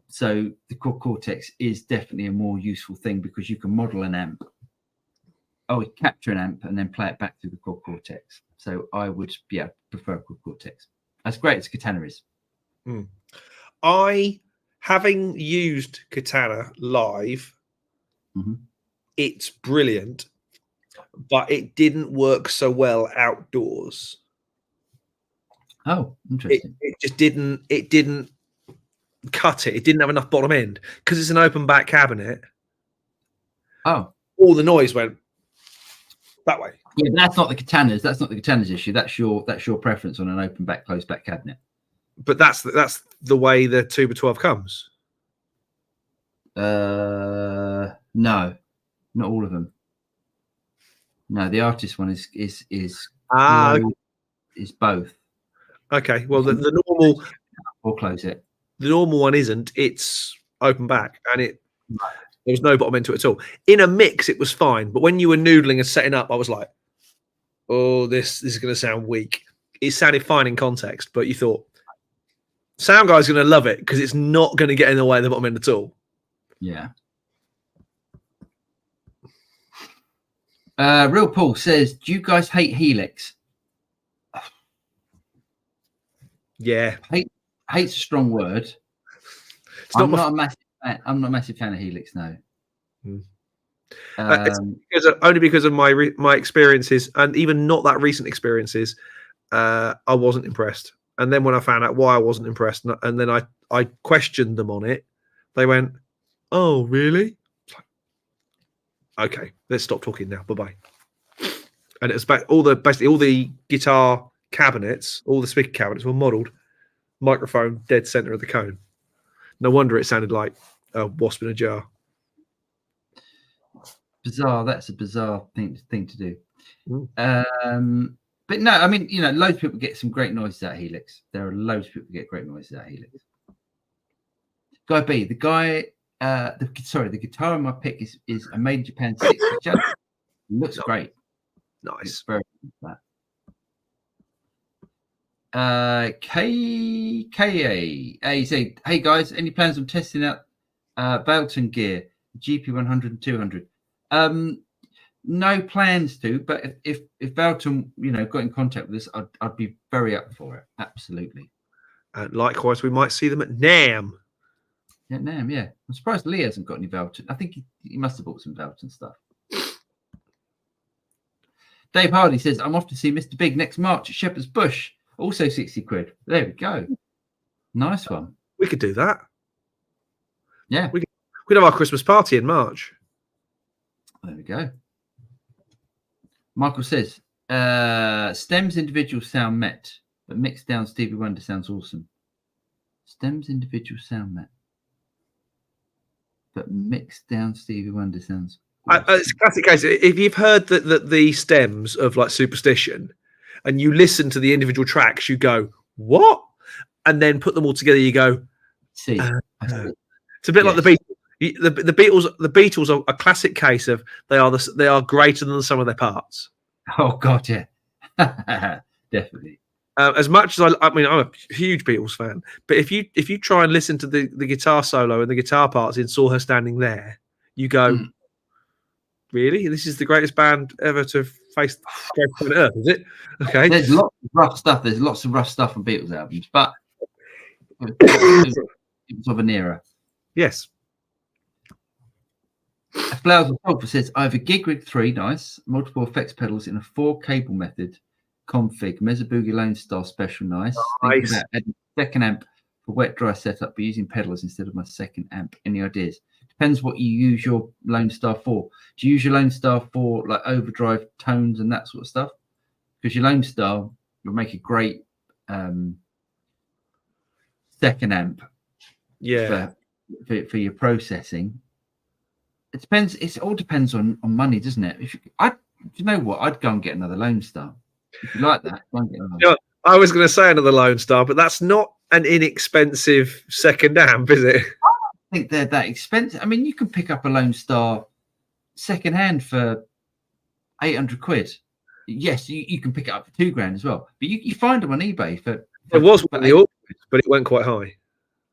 So the Core Cortex is definitely a more useful thing because you can model an amp. Capture an amp and then play it back through the Core Cortex. So I would, prefer Core Cortex. As great as Katana is. I, having used Katana live, it's brilliant, but it didn't work so well outdoors. Oh, interesting. It just didn't. It didn't cut it. It didn't have enough bottom end because it's an open back cabinet. Oh, all the noise went that way. Yeah, but that's not the Katana's. That's not the Katana's issue. That's your preference on an open back, closed back cabinet. But that's the way the Tuba 12 comes. No, not all of them. No, the artist one is both. Okay, well the normal or close it. The normal one isn't. It's open back, and there was no bottom end to it at all. In a mix, it was fine, but when you were noodling and setting up, I was like, "Oh, this is going to sound weak." It sounded fine in context, but you thought, "Sound guy's going to love it because it's not going to get in the way of the bottom end at all." Yeah. Real Paul says, "Do you guys hate Helix?" Yeah. Hate's a strong word. I'm not a massive I'm not a massive fan of Helix. No. Only because of my experiences, and even not that recent experiences, I wasn't impressed. And then when I found out why I wasn't impressed, and then I questioned them on it, they went, "Oh, really? Okay, let's stop talking now. Bye bye." And it was basically all the guitar cabinets, all the speaker cabinets were modelled microphone dead center of the cone. No wonder it sounded like a wasp in a jar. Bizarre. That's a bizarre thing to do. But no, I mean, loads of people get some great noises out of Helix. There are loads of people who get great noises out of Helix. Guy B, the guitar in my pick is a made in Japan 60 channel. Looks great. Nice. Very good that. KKA. He said, "Hey guys, any plans on testing out Belton gear, GP 100 and 200?" No plans to, but if Belton, got in contact with us, I'd be very up for it. Absolutely. And likewise, we might see them at NAMM. Yeah, NAMM. Yeah, I'm surprised Lee hasn't got any Belton. I think he must have bought some Belton stuff. Dave Hardy says, "I'm off to see Mr. Big next March at Shepherd's Bush. Also 60 quid. There we go. Nice one. We could do that. Yeah. We'd have our Christmas party in March. There we go." Michael says, "Stems individual sound met, but mixed down Stevie Wonder sounds awesome." Stems individual sound met, but mixed down Stevie Wonder sounds awesome. It's a classic case. If you've heard the stems of like Superstition and you listen to the individual tracks, you go, "What?" And then put them all together, you go, "See." It's a bit like the Beatles. The Beatles are a classic case of they are greater than the sum of their parts. Oh God, yeah, definitely. As much as I mean, I'm a huge Beatles fan, but if you try and listen to the guitar solo and the guitar parts in "Saw Her Standing There," you go, "Really? This is the greatest band ever to face the planet Earth, is it?" Okay. There's lots of rough stuff. There's lots of rough stuff on Beatles albums, but it was of an era. Yes. Flowers of Sulphur says, "I have a gig rig 3, nice, multiple effects pedals in a 4 cable method config, Mesa Boogie Lone Star special, nice. Thinking about adding a second amp for wet dry setup, but using pedals instead of my second amp. Any ideas?" Depends what you use your Lone Star for. Do you use your Lone Star for like overdrive tones and that sort of stuff? Because your Lone Star will make a great second amp. Yeah. For your processing. It depends. It all depends on money, doesn't it? You know what? I'd go and get another Lone Star. If you like that, go and get another. I was going to say another Lone Star, but that's not an inexpensive second amp, is it? I think they're that expensive. I mean, you can pick up a Lone Star second hand for 800 quid. Yes, you can pick it up for $2,000 as well. But you find them on eBay for it was one of the auctions, but it went quite high.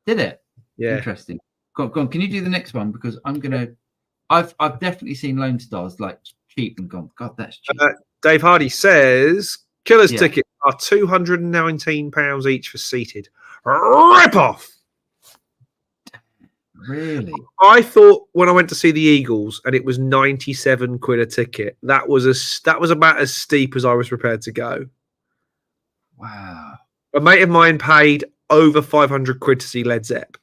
Did it? Yeah. Interesting. Go on. Can you do the next one? Because I've definitely seen Lone Stars like cheap and gone, God, that's cheap. Dave Hardy says Killer's tickets are £219 each for seated. Rip off. Really? I thought when I went to see the Eagles and it was 97 quid a ticket, that was about as steep as I was prepared to go. Wow. A mate of mine paid over 500 quid to see Led Zepp.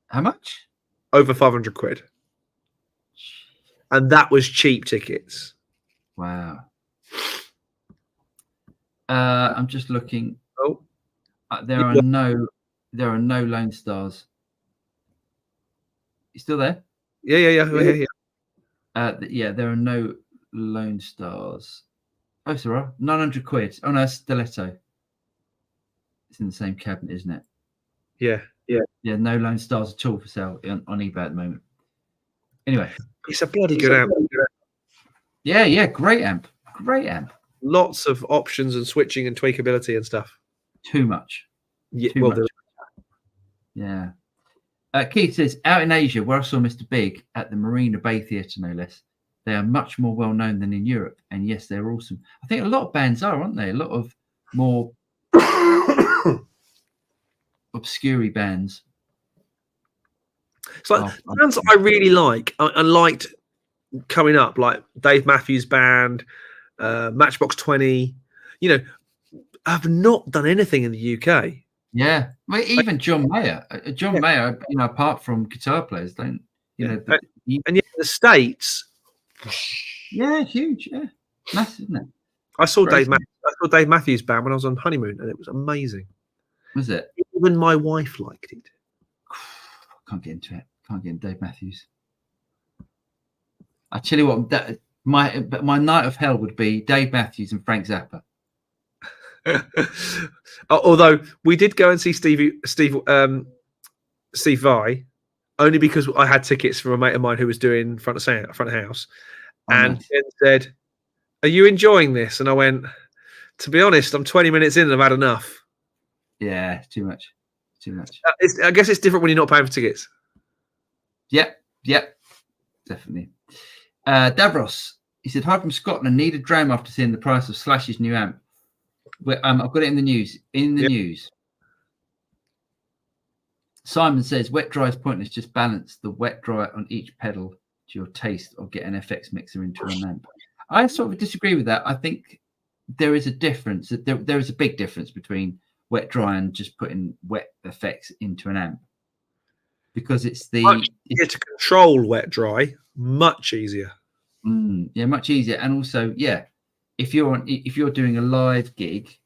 How much? Over 500 quid. And that was cheap tickets. Wow. I'm just looking. Oh. There are no Lone Stars. You still there? Yeah. Yeah, there are no Lone Stars. Oh, there are 900 quid. Oh no, it's Stiletto. It's in the same cabinet, isn't it? Yeah. No Lone Stars at all for sale on eBay at the moment. Anyway, it's a bloody good amp. Yeah, great amp. Lots of options and switching and tweakability and stuff. Too much. Yeah. Too much. Yeah. Keith says, out in Asia, where I saw Mr. Big at the Marina Bay Theatre, no less, they are much more well known than in Europe. And yes, they're awesome. I think a lot of bands are, aren't they? A lot of more obscure bands It's like bands I really like. I liked coming up, like Dave Matthews Band, Matchbox 20. You know, I've not done anything in the UK. Yeah, well, even John Mayer. John Mayer, apart from guitar players, don't and yet the States. Yeah, huge. Yeah, massive, isn't it? I saw Dave Matthews Band when I was on honeymoon, and it was amazing. Was it? Even my wife liked it. Can't get into it. Can't get into Dave Matthews. I tell you what, my night of hell would be Dave Matthews and Frank Zappa. Although we did go and see Steve Vai, only because I had tickets from a mate of mine who was doing front of house, and nice. Ken said, "Are you enjoying this?" And I went, "To be honest, I'm 20 minutes in and I've had enough." Yeah, too much. I guess it's different when you're not paying for tickets. Yep, definitely. Davros, he said, "Hi from Scotland. Need a dram after seeing the price of Slash's new amp." I've got it in the news. News. Simon says, "Wet dry is pointless. Just balance the wet dry on each pedal to your taste, or get an FX mixer into an amp." I sort of disagree with that. I think there is a difference. There is a big difference between wet dry and just putting wet effects into an amp, because it's much easier to control wet dry. Much easier. Much easier, and also, if you're doing a live gig,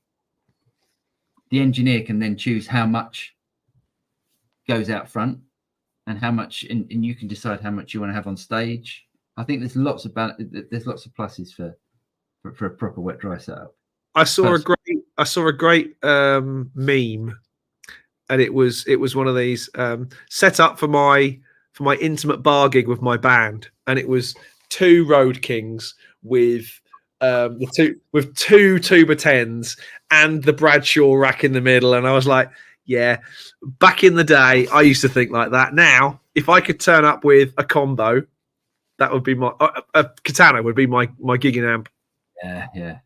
the engineer can then choose how much goes out front and how much, and you can decide how much you want to have on stage. I think there's lots of pluses for a proper wet dry setup. I saw a great meme, and it was one of these set up for my intimate bar gig with my band, and it was two Road Kings with two tuba 10s and the Bradshaw rack in the middle, and I was like, yeah, back in the day I used to think like that. Now if I could turn up with a combo, that would be a Katana would be my gigging amp. Yeah,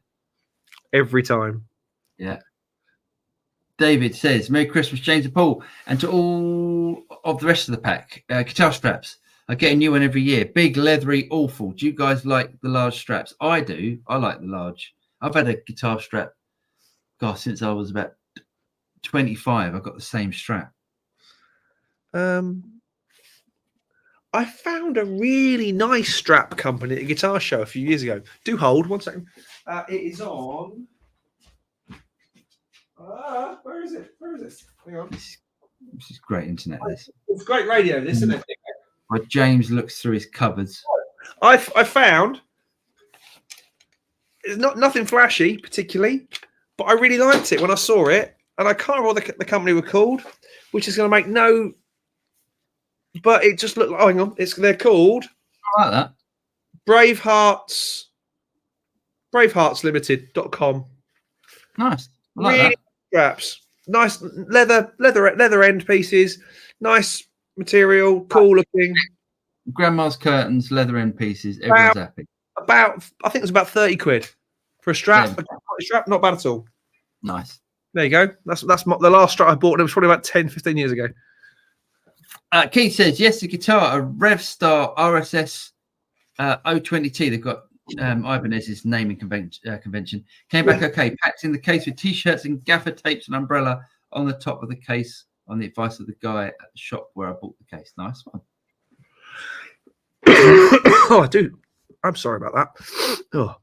every time. Yeah. David says, "Merry Christmas, James and Paul, and to all of the rest of the pack. Guitar straps. I get a new one every year. Big, leathery, awful. Do you guys like the large straps?" I do. I like the large. I've had a guitar strap, since I was about 25. I've got the same strap. I found a really nice strap company at a guitar show a few years ago. Do hold 1 second. It is on. Where is it? Hang on. This is great internet. It's great radio, this, isn't it? Where James looks through his cupboards. I found it's nothing flashy particularly, but I really liked it when I saw it, and I can't remember what the company were called, which is going to make no. But it just looked like. Oh, hang on, they're called. I like that. BraveHeartsLimited.com. Nice. I like really that. Straps, nice leather end pieces, nice material, cool looking. Grandma's curtains, leather end pieces. Everyone's happy. I think it was about 30 quid for a strap. Yeah. A strap, not bad at all. Nice. There you go. That's the last strap I bought, and it was probably about 10-15 years ago. Keith says, "Yes, the guitar, a Revstar RSS 020T. They've got Ibanez's naming convention. Came back okay. Packed in the case with t-shirts and gaffer tapes and umbrella on the top of the case, on the advice of the guy at the shop where I bought the case." Nice one. Oh, I do. I'm sorry about that. Oh.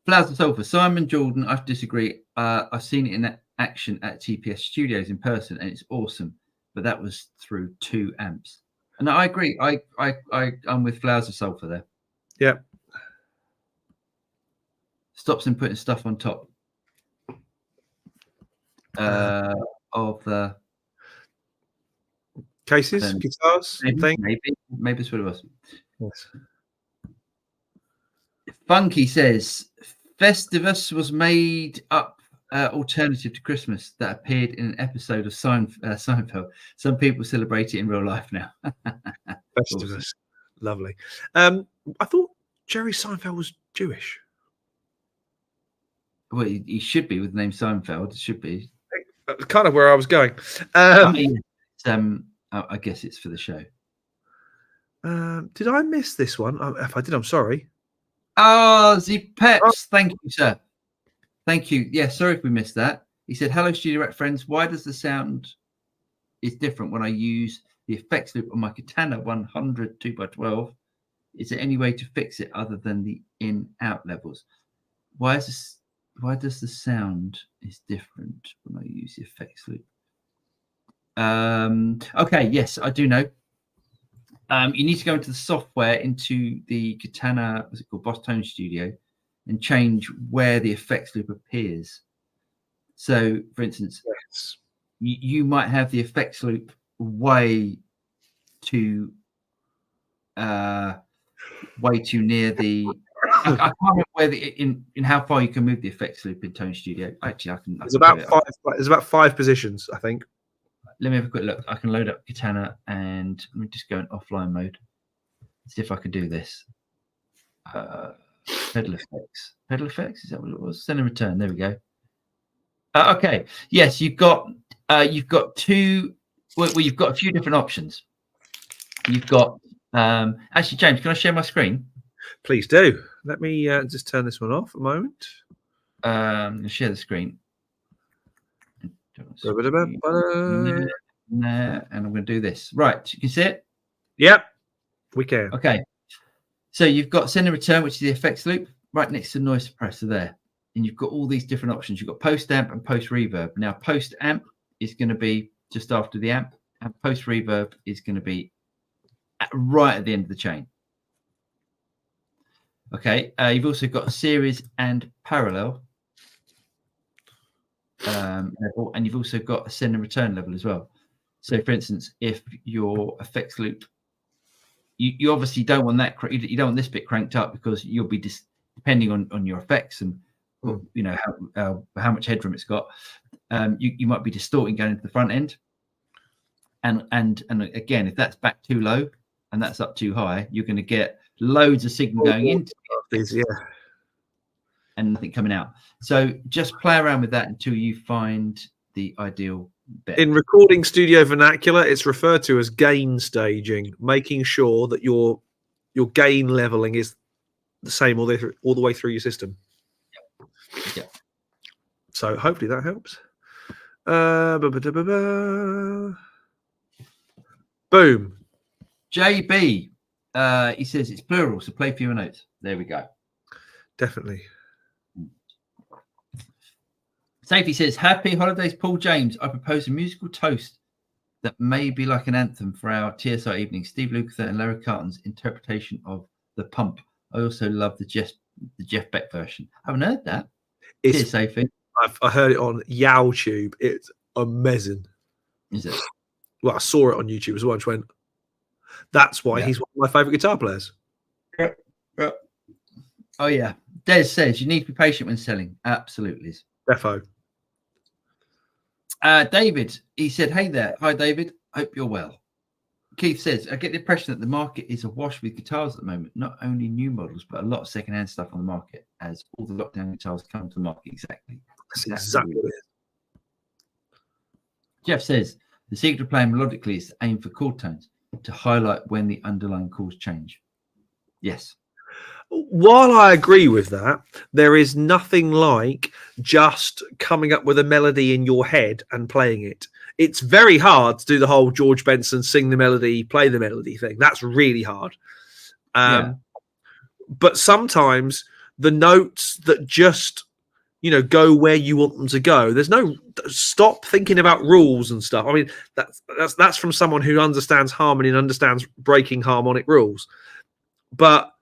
Flowers of Sulphur. Simon Jordan, I disagree. I've seen it in action at TPS Studios in person, and it's awesome. But that was through 2 amps. And I agree. I'm with Flowers of Sulphur there. Yep. Stops him putting stuff on top of the cases, guitars, maybe that's what it was. Yes. Funky says, "Festivus was made up alternative to Christmas that appeared in an episode of Seinfeld. Some people celebrate it in real life now." Festivus, awesome. Lovely. I thought Jerry Seinfeld was Jewish. Well, he should be with the name Seinfeld. It should be. That's kind of where I was going. I guess it's for the show. Did I miss this one? If I did, I'm sorry. Oh, the Peps. Thank you, sir. Thank you. Yeah, sorry if we missed that. He said, hello, Studio Rat friends. Why does the sound is different when I use the effects loop on my Katana 100 2x12? Is there any way to fix it other than the in-out levels? Why does the sound is different when I use the effects loop? Okay, yes, I do know. You need to go into the software, into the Katana, what's it called, Boss Tone Studio, and change where the effects loop appears. So, for instance, Yes. you might have the effects loop way too near the. I can't remember where in how far you can move the effects loop in Tone Studio. Actually, I can. There's about 5. There's about 5 positions, I think. Let me have a quick look. I can load up Katana and let me just go in offline mode. See if I can do this. Pedal effects. Pedal effects. Is that what it was? Send and return. There we go. Okay. Yes, you've got two. Well, you've got a few different options. You've got actually, James, can I share my screen? Please do. Let me just turn this one off a moment. I'm going to share the screen. And I'm going to do this. Right, you can see it? Yep, we can. Okay. So you've got send and return, which is the effects loop, right next to noise suppressor there. And you've got all these different options. You've got post amp and post reverb. Now, post amp is going to be just after the amp, and post reverb is going to be right at the end of the chain. Okay. You've also got series and parallel. Level, and you've also got a send and return level as well. So, for instance, if your effects loop, you obviously don't want that. You don't want this bit cranked up because you'll be depending on your effects and you know how much headroom it's got. You might be distorting going into the front end, and again, if that's back too low and that's up too high, you're going to get loads of signal going into these, yeah, and nothing coming out. So just play around with that until you find the ideal bit. In recording studio vernacular, it's referred to as gain staging, making sure that your gain leveling is the same all the way through your system. Yep. So hopefully that helps. Boom. JB, he says it's plural, so play fewer notes. There we go. Definitely. Safety says, happy holidays, Paul James. I propose a musical toast that may be like an anthem for our TSI evening. Steve Lukather and Larry Carton's interpretation of The Pump. I also love the Jeff Beck version. I haven't heard that. Cheers, Safety. I heard it on YouTube. It's amazing. Is it? Well, I saw it on YouTube as well. I just went, that's why he's one of my favourite guitar players. Yeah. Oh, yeah. Des says, you need to be patient when selling. Absolutely. Defo. David, he said, hey there. Hi, David. Hope you're well. Keith says, I get the impression that the market is awash with guitars at the moment. Not only new models, but a lot of secondhand stuff on the market as all the lockdown guitars come to the market. Exactly. That's exactly what it is. Jeff says, the secret of playing melodically is to aim for chord tones to highlight when the underlying chords change. Yes. While I agree with that, there is nothing like just coming up with a melody in your head and playing it. It's very hard to do the whole George Benson sing the melody, play the melody thing. That's really hard. But sometimes the notes that just, go where you want them to go. There's no stop thinking about rules and stuff. I mean, that's from someone who understands harmony and understands breaking harmonic rules. But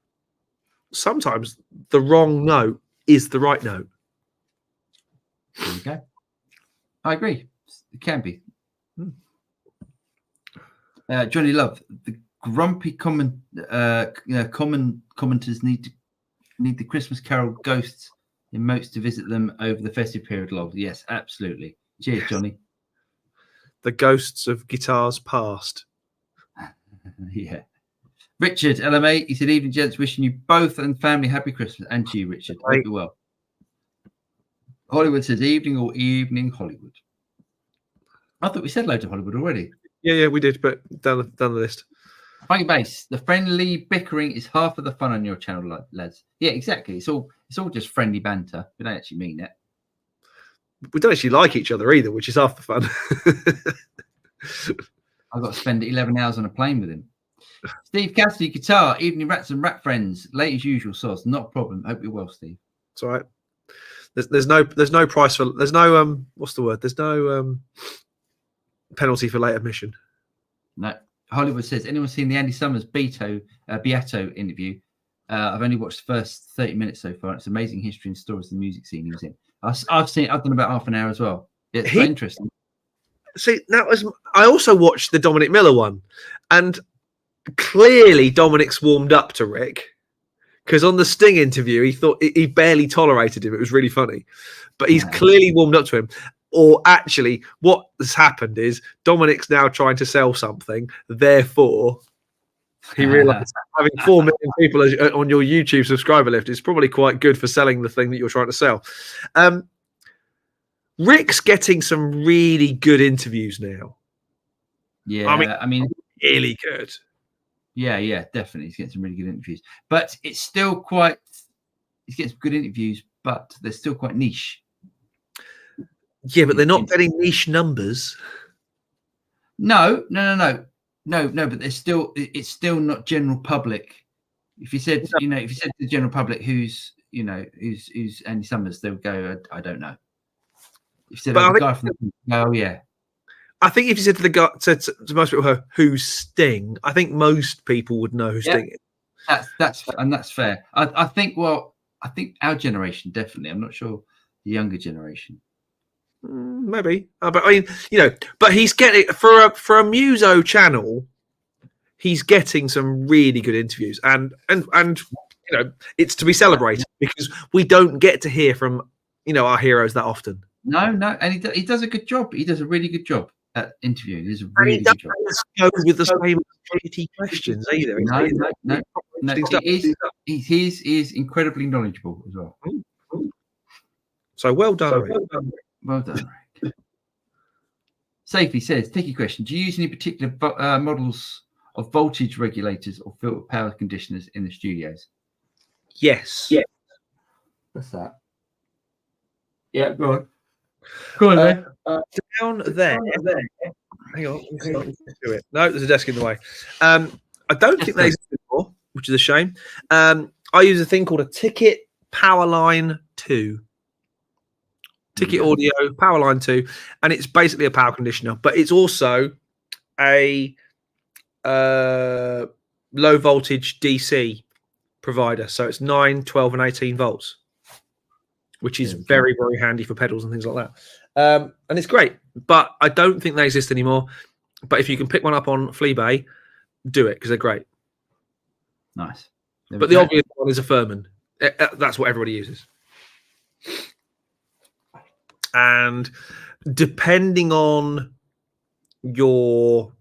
sometimes the wrong note is the right note. There you go. I agree. It can be. Johnny Love, the grumpy commenters need the Christmas Carol ghosts in moats to visit them over the festive period. Love, yes, absolutely. Cheers, Johnny. The ghosts of guitars past. Yeah. Richard, LMA, he said, evening, gents, wishing you both and family happy Christmas. And to you, Richard. Hope you're well. Hollywood says, evening or evening Hollywood. I thought we said loads of Hollywood already. Yeah, we did, but down the list. Funky Bass, the friendly bickering is half of the fun on your channel, lads. Yeah, exactly. It's all just friendly banter. We don't actually mean it. We don't actually like each other either, which is half the fun. I've got to spend 11 hours on a plane with him. Steve Cassidy, guitar, evening rats and rat friends. Late as usual, source. Not a problem. Hope you're well, Steve. It's all right. There's no price for, there's no what's the word? There's no penalty for late admission. No. Hollywood says, anyone seen the Andy Summers Beato interview? I've only watched the first 30 minutes so far. It's amazing history and stories of the music scene he was in. I've done about half an hour as well. It's quite interesting. See, I also watched the Dominic Miller one, and clearly Dominic's warmed up to Rick, because on the Sting interview he thought he barely tolerated him. It was really funny, but he's clearly warmed up to him. Or actually, what has happened is Dominic's now trying to sell something. Therefore, he realised having 4 million people on your YouTube subscriber list is probably quite good for selling the thing that you're trying to sell. Rick's getting some really good interviews now. Yeah, I mean, really good. Yeah, definitely. He's getting some really good interviews, but it's still quite. He's getting some good interviews, but they're still quite niche. Yeah, but they're not getting niche numbers. No. But it's still not general public. If you said, if you said to the general public who's Andy Summers, they would go, I don't know. If you said the guy from yeah. I think if you said to the guy, to most people who's Sting, I think most people would know who Sting is. That's fair. I think our generation definitely. I'm not sure the younger generation. Maybe, but I mean, but he's getting for a Muso channel, he's getting some really good interviews, and it's to be celebrated because we don't get to hear from our heroes that often. No, and he does a good job. He does a really good job at interviewing. He does a really good job. Go with the same shitty questions either. No. He is incredibly knowledgeable as well. So well done. Well done, Rick. Safely says, tricky question. Do you use any particular models of voltage regulators or filter power conditioners in the studios? Yes. Yeah. What's that? Yeah, go on. Go on, then. Down there. Hang on. Do it. No, there's a desk in the way. I don't think they exist anymore, which is a shame. I use a thing called a Ticket Powerline 2. Ticket Audio Powerline 2, and it's basically a power conditioner, but it's also a low voltage DC provider. So it's 9, 12, and 18 volts, which is very, very handy for pedals and things like that. And it's great, but I don't think they exist anymore. But if you can pick one up on Fleabay, do it because they're great. Nice. But the obvious one is a Furman. That's what everybody uses. And depending on your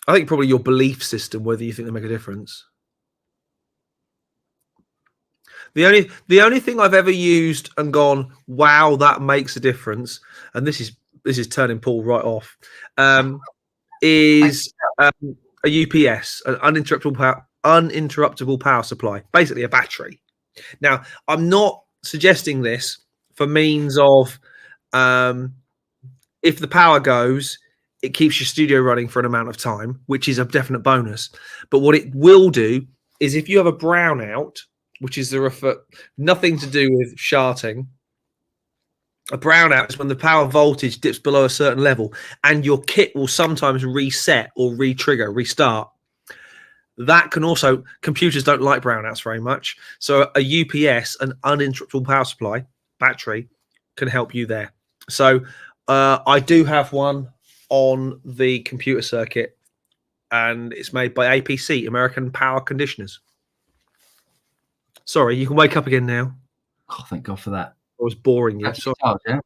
belief system, whether you think they make a difference. The only thing I've ever used and gone, wow, that makes a difference, and this is turning Paul right off, is a UPS, an uninterruptible power supply, basically a battery. Now, I'm not suggesting this for means of if the power goes, it keeps your studio running for an amount of time, which is a definite bonus. But what it will do is if you have a brownout, which is nothing to do with sharting, a brownout is when the power voltage dips below a certain level and your kit will sometimes reset or restart. That can also, computers don't like brownouts very much. So a UPS, an uninterruptible power supply battery, can help you there. So I do have one on the computer circuit, and it's made by APC, American Power Conditioners. Sorry, you can wake up again now. Oh, thank God for that. I was boring you. Sorry. Yeah.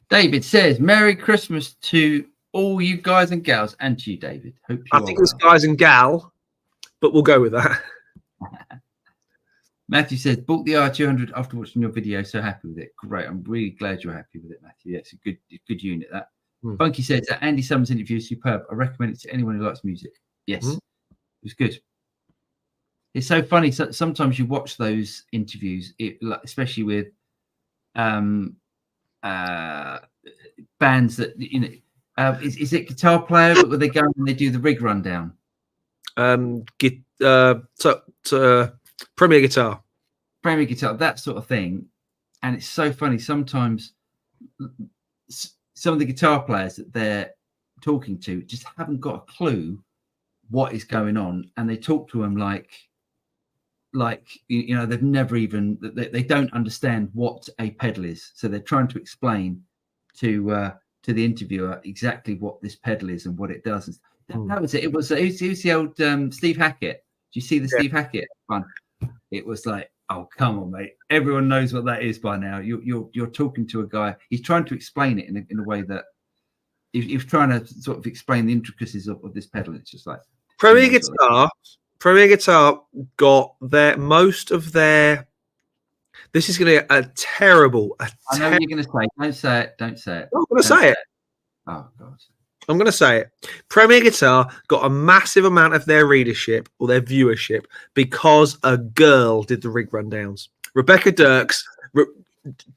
David says, Merry Christmas to all you guys and gals, and to you, David. Hope you I think it's guys and gal, but we'll go with that. Matthew says, bought the R200 after watching your video, so happy with it. Great. I'm really glad you're happy with it, Matthew. Yeah, it's a good unit, that. Bunky says that Andy Summers interview is superb. I recommend it to anyone who likes music. Yes, it was good. It's so funny. So, sometimes you watch those interviews, especially with bands that is it guitar player, but where they go and they do the rig rundown. Premier guitar, that sort of thing. And it's so funny. Sometimes some of the guitar players that they're talking to just haven't got a clue what is going on, and they talk to them like they've never even they don't understand what a pedal is, so they're trying to explain to the interviewer exactly what this pedal is and what it does. That was it. It was who's the old Steve Hackett? Do you see the Steve Hackett one? It was like, oh come on, mate! Everyone knows what that is by now. You're talking to a guy. He's trying to explain it in a way that he's trying to sort of explain the intricacies of this pedal. It's just like Premier Guitar got most of their. This is going to be a terrible. I know what you're going to say. Don't say it. Don't say it. I'm going to say it. Oh God. I'm going to say it. Premier Guitar got a massive amount of their readership or their viewership because a girl did the rig rundowns. Rebecca Dirks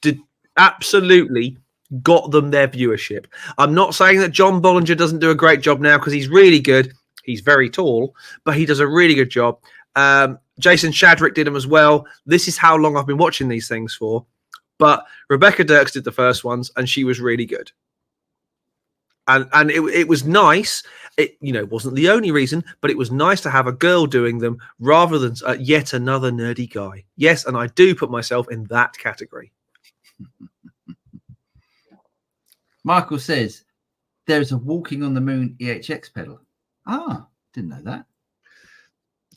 did absolutely got them their viewership. I'm not saying that John Bollinger doesn't do a great job now because he's really good. He's very tall, but he does a really good job. Jason Shadrick did them as well. This is how long I've been watching these things for. But Rebecca Dirks did the first ones, and she was really good. And it was nice. It wasn't the only reason, but it was nice to have a girl doing them rather than yet another nerdy guy. Yes, and I do put myself in that category. Michael says there's a Walking on the Moon EHX pedal. Ah, didn't know that.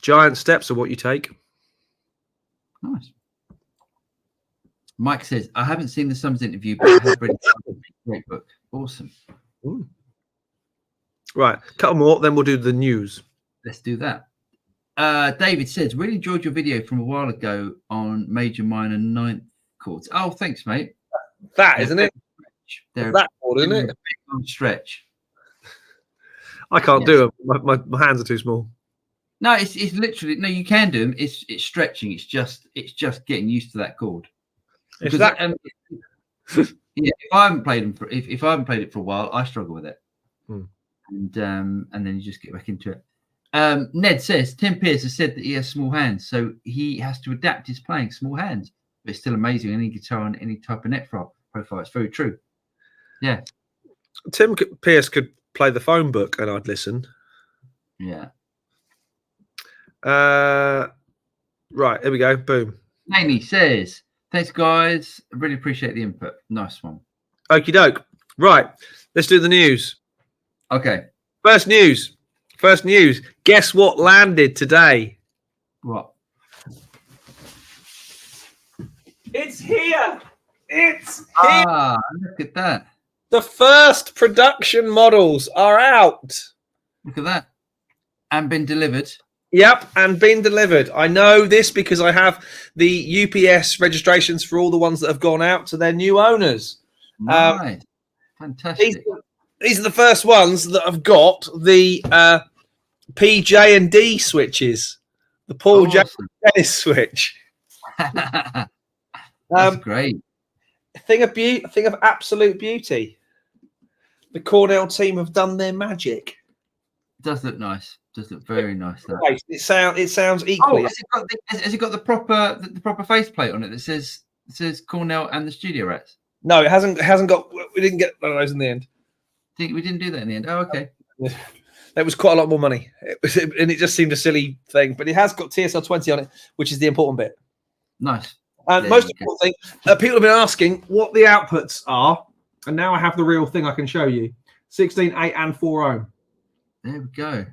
Giant steps are what you take. Nice. Mike says, I haven't seen the Summers interview, but I have read a great book. Awesome. Ooh. Right, couple more, then we'll do the news. Let's do that. David says, really enjoyed your video from a while ago on major, minor, ninth chords. Oh, thanks, mate. That, isn't it? They're that chord, isn't it? A big long stretch. I can't do them. My hands are too small. No, it's literally no. You can do them. It's stretching. It's just getting used to that chord. Because if I haven't played them if I haven't played it for a while, I struggle with it. And then you just get back into it. Ned says Tim Pierce has said that he has small hands, so he has to adapt his playing small hands. But it's still amazing. Any guitar on any type of neck profile. It's very true. Yeah. Tim Pierce could play the phone book and I'd listen. Yeah. Right, here we go. Boom. Amy says, thanks, guys. I really appreciate the input. Nice one. Okie doke. Right, let's do the news. Okay. First news. Guess what landed today? What? It's here. Ah, look at that. The first production models are out. Look at that. And been delivered. Yep, and been delivered. I know this because I have the UPS registrations for all the ones that have gone out to their new owners. Nice. Fantastic. These are the first ones that have got the PJ and D switches. The Paul J. Dennis switch. That's great. A thing of absolute beauty. The Cornell team have done their magic. It does look nice. It does look very nice. That. It sounds equally. Oh, has it got the proper faceplate on it that says Cornell and the Studio Rats? No, it hasn't got. We didn't get one of those in the end. We didn't do that in the end. Oh, okay. That was quite a lot more money, and it just seemed a silly thing. But it has got TSL 20 on it, which is the important bit. Nice. And most important thing, people have been asking what the outputs are, and now I have the real thing I can show you: 16, 8, and 4 ohm. There we go.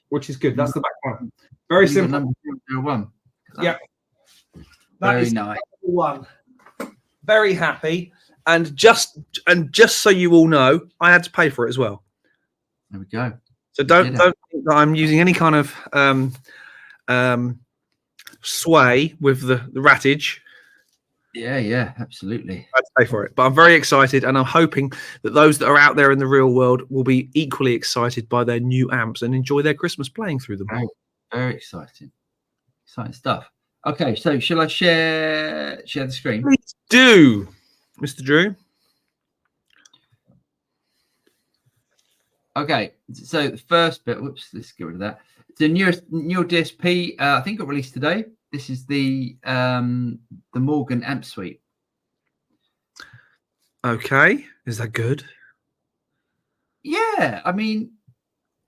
Which is good. That's the background. Very simple. Number 001. Yep. Very nice. One. Very happy, and just so you all know, I had to pay for it as well. There we go. So don't think that I'm using any kind of sway with the rattage. Yeah, absolutely. I'd pay for it. But I'm very excited, and I'm hoping that those that are out there in the real world will be equally excited by their new amps and enjoy their Christmas playing through them. Very, very exciting stuff. Okay, so shall I share the screen? Please do, Mr. Drew. Okay, so the first bit. Whoops, let's get rid of that. The new DSP. I think got released today. This is the Morgan amp suite. Okay, is that good? Yeah, I mean,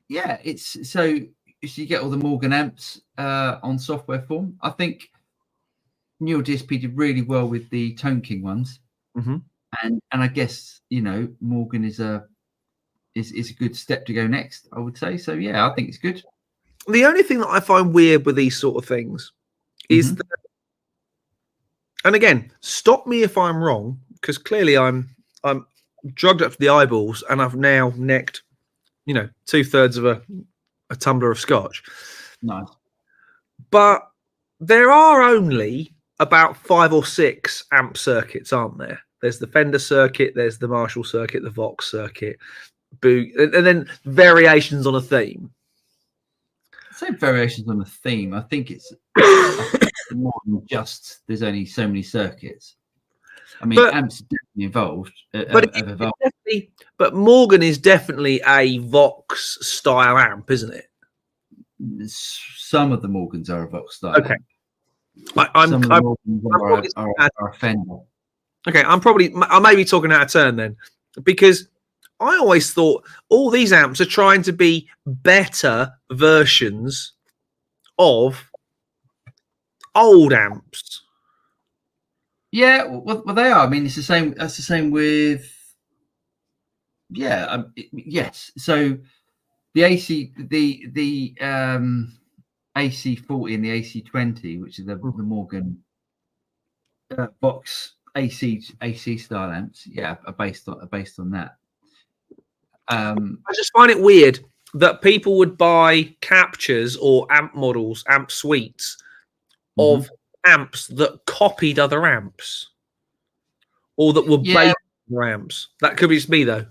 yeah, it's so you get all the Morgan amps on software form. I think Neural DSP did really well with the Tone King ones, and I guess Morgan is a good step to go next. I would say so. Yeah, I think it's good. The only thing that I find weird with these sort of things is that, and again, stop me if I'm wrong, because clearly I'm drugged up to the eyeballs, and I've now necked, 2/3 of a tumbler of scotch. Nice. But there are only about 5 or 6 amp circuits, aren't there? There's the Fender circuit, there's the Marshall circuit, the Vox circuit, and then variations on a theme. Say variations on a theme. I think it's more than just there's only so many circuits. I mean, amps are definitely evolved. But Morgan is definitely a Vox style amp, isn't it? Some of the Morgans are a Vox style. Okay. Some of the Morgans are a Fender. Okay, I may be talking out of turn then, because I always thought all these amps are trying to be better versions of old amps. Yeah, well, they are. I mean, it's the same. That's the same with. Yeah. Yes. So the AC, the AC40 and the AC20, which is the Morgan Vox AC style amps, yeah, are based on that. I just find it weird that people would buy captures or amp models, amp suites of amps that copied other amps or that were based on other amps. That could be just me, though.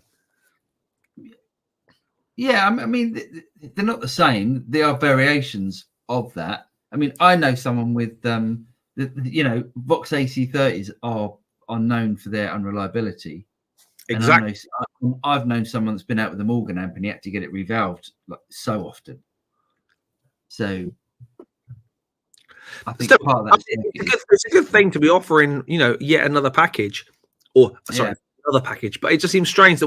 Yeah, I mean, they're not the same. They are variations of that. I mean, I know someone with Vox AC30s are known for their unreliability. Exactly. And I've known someone that's been out with a Morgan amp and he had to get it revalved so often. So I think part of that it's a good thing to be offering, yet another package, another package. But it just seems strange that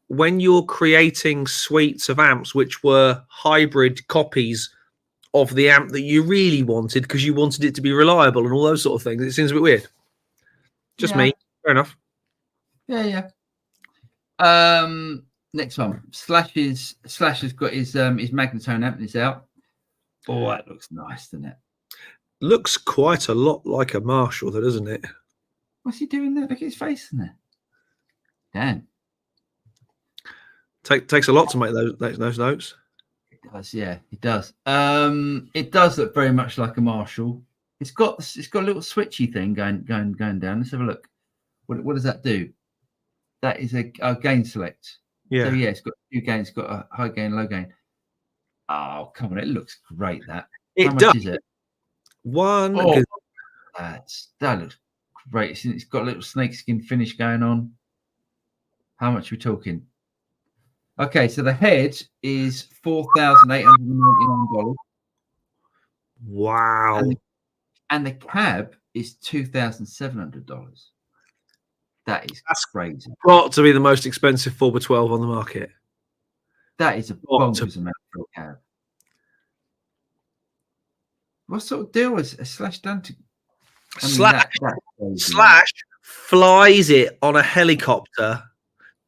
when you're creating suites of amps which were hybrid copies of the amp that you really wanted because you wanted it to be reliable and all those sort of things, it seems a bit weird. Just me. Fair enough. Yeah. Next one. Slash has got his Magnatone amp is out. Oh, that looks nice, doesn't it? Looks quite a lot like a Marshall, though, doesn't it? What's he doing there? Look at his face in there. Damn. Takes a lot to make those notes. It does, yeah, it does. It does look very much like a Marshall. It's got a little switchy thing going down. Let's have a look. What does that do? That is a gain select. Yeah. So yeah, it's got 2 gains. It's got a high gain, low gain. Oh, come on! It looks great. How much is it? One. Oh, that looks great. It's got a little snakeskin finish going on. How much are we talking? Okay, so the head is $4,899. Wow. And the cab is $2,700. That's crazy. Got to be the most expensive 4x12 on the market. That is a bonkers amount for a cab. What sort of deal is a Slash done to? Slash flies it on a helicopter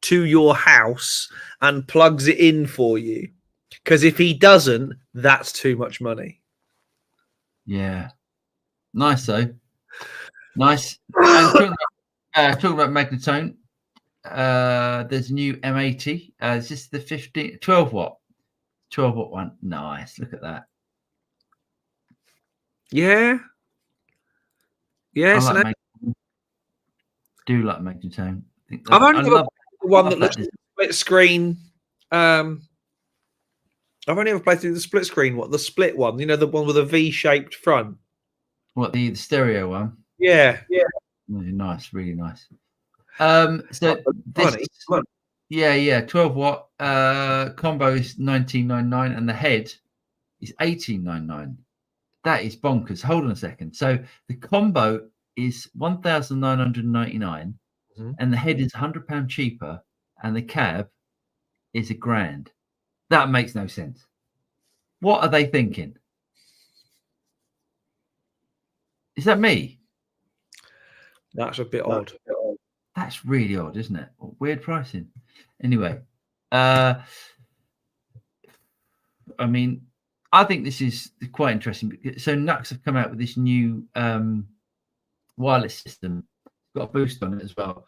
to your house and plugs it in for you. Because if he doesn't, that's too much money. Yeah. Nice, though. Nice. Talking about Magnatone, there's a new M80. Is this the 12 watt one? Nice. Look at that. Yeah. Yes, I and like do like Magnatone. I've only I got love the one love that looks that like a split screen. I've only ever played through the split screen. What, the split one? You know, the one with a V-shaped front. What, the stereo one? Yeah. Really nice, really nice. So this, Money. yeah, 12-watt combo is $19.99, and the head is $18.99. That is bonkers. Hold on a second. So the combo is $1,999, and the head is £100 cheaper, and the cab is $1,000. That makes no sense. What are they thinking? Is that me? That's a bit odd. That's really odd, isn't it? Weird pricing. Anyway, I mean, I think this is quite interesting. So Nux have come out with this new wireless system. It's got a boost on it as well,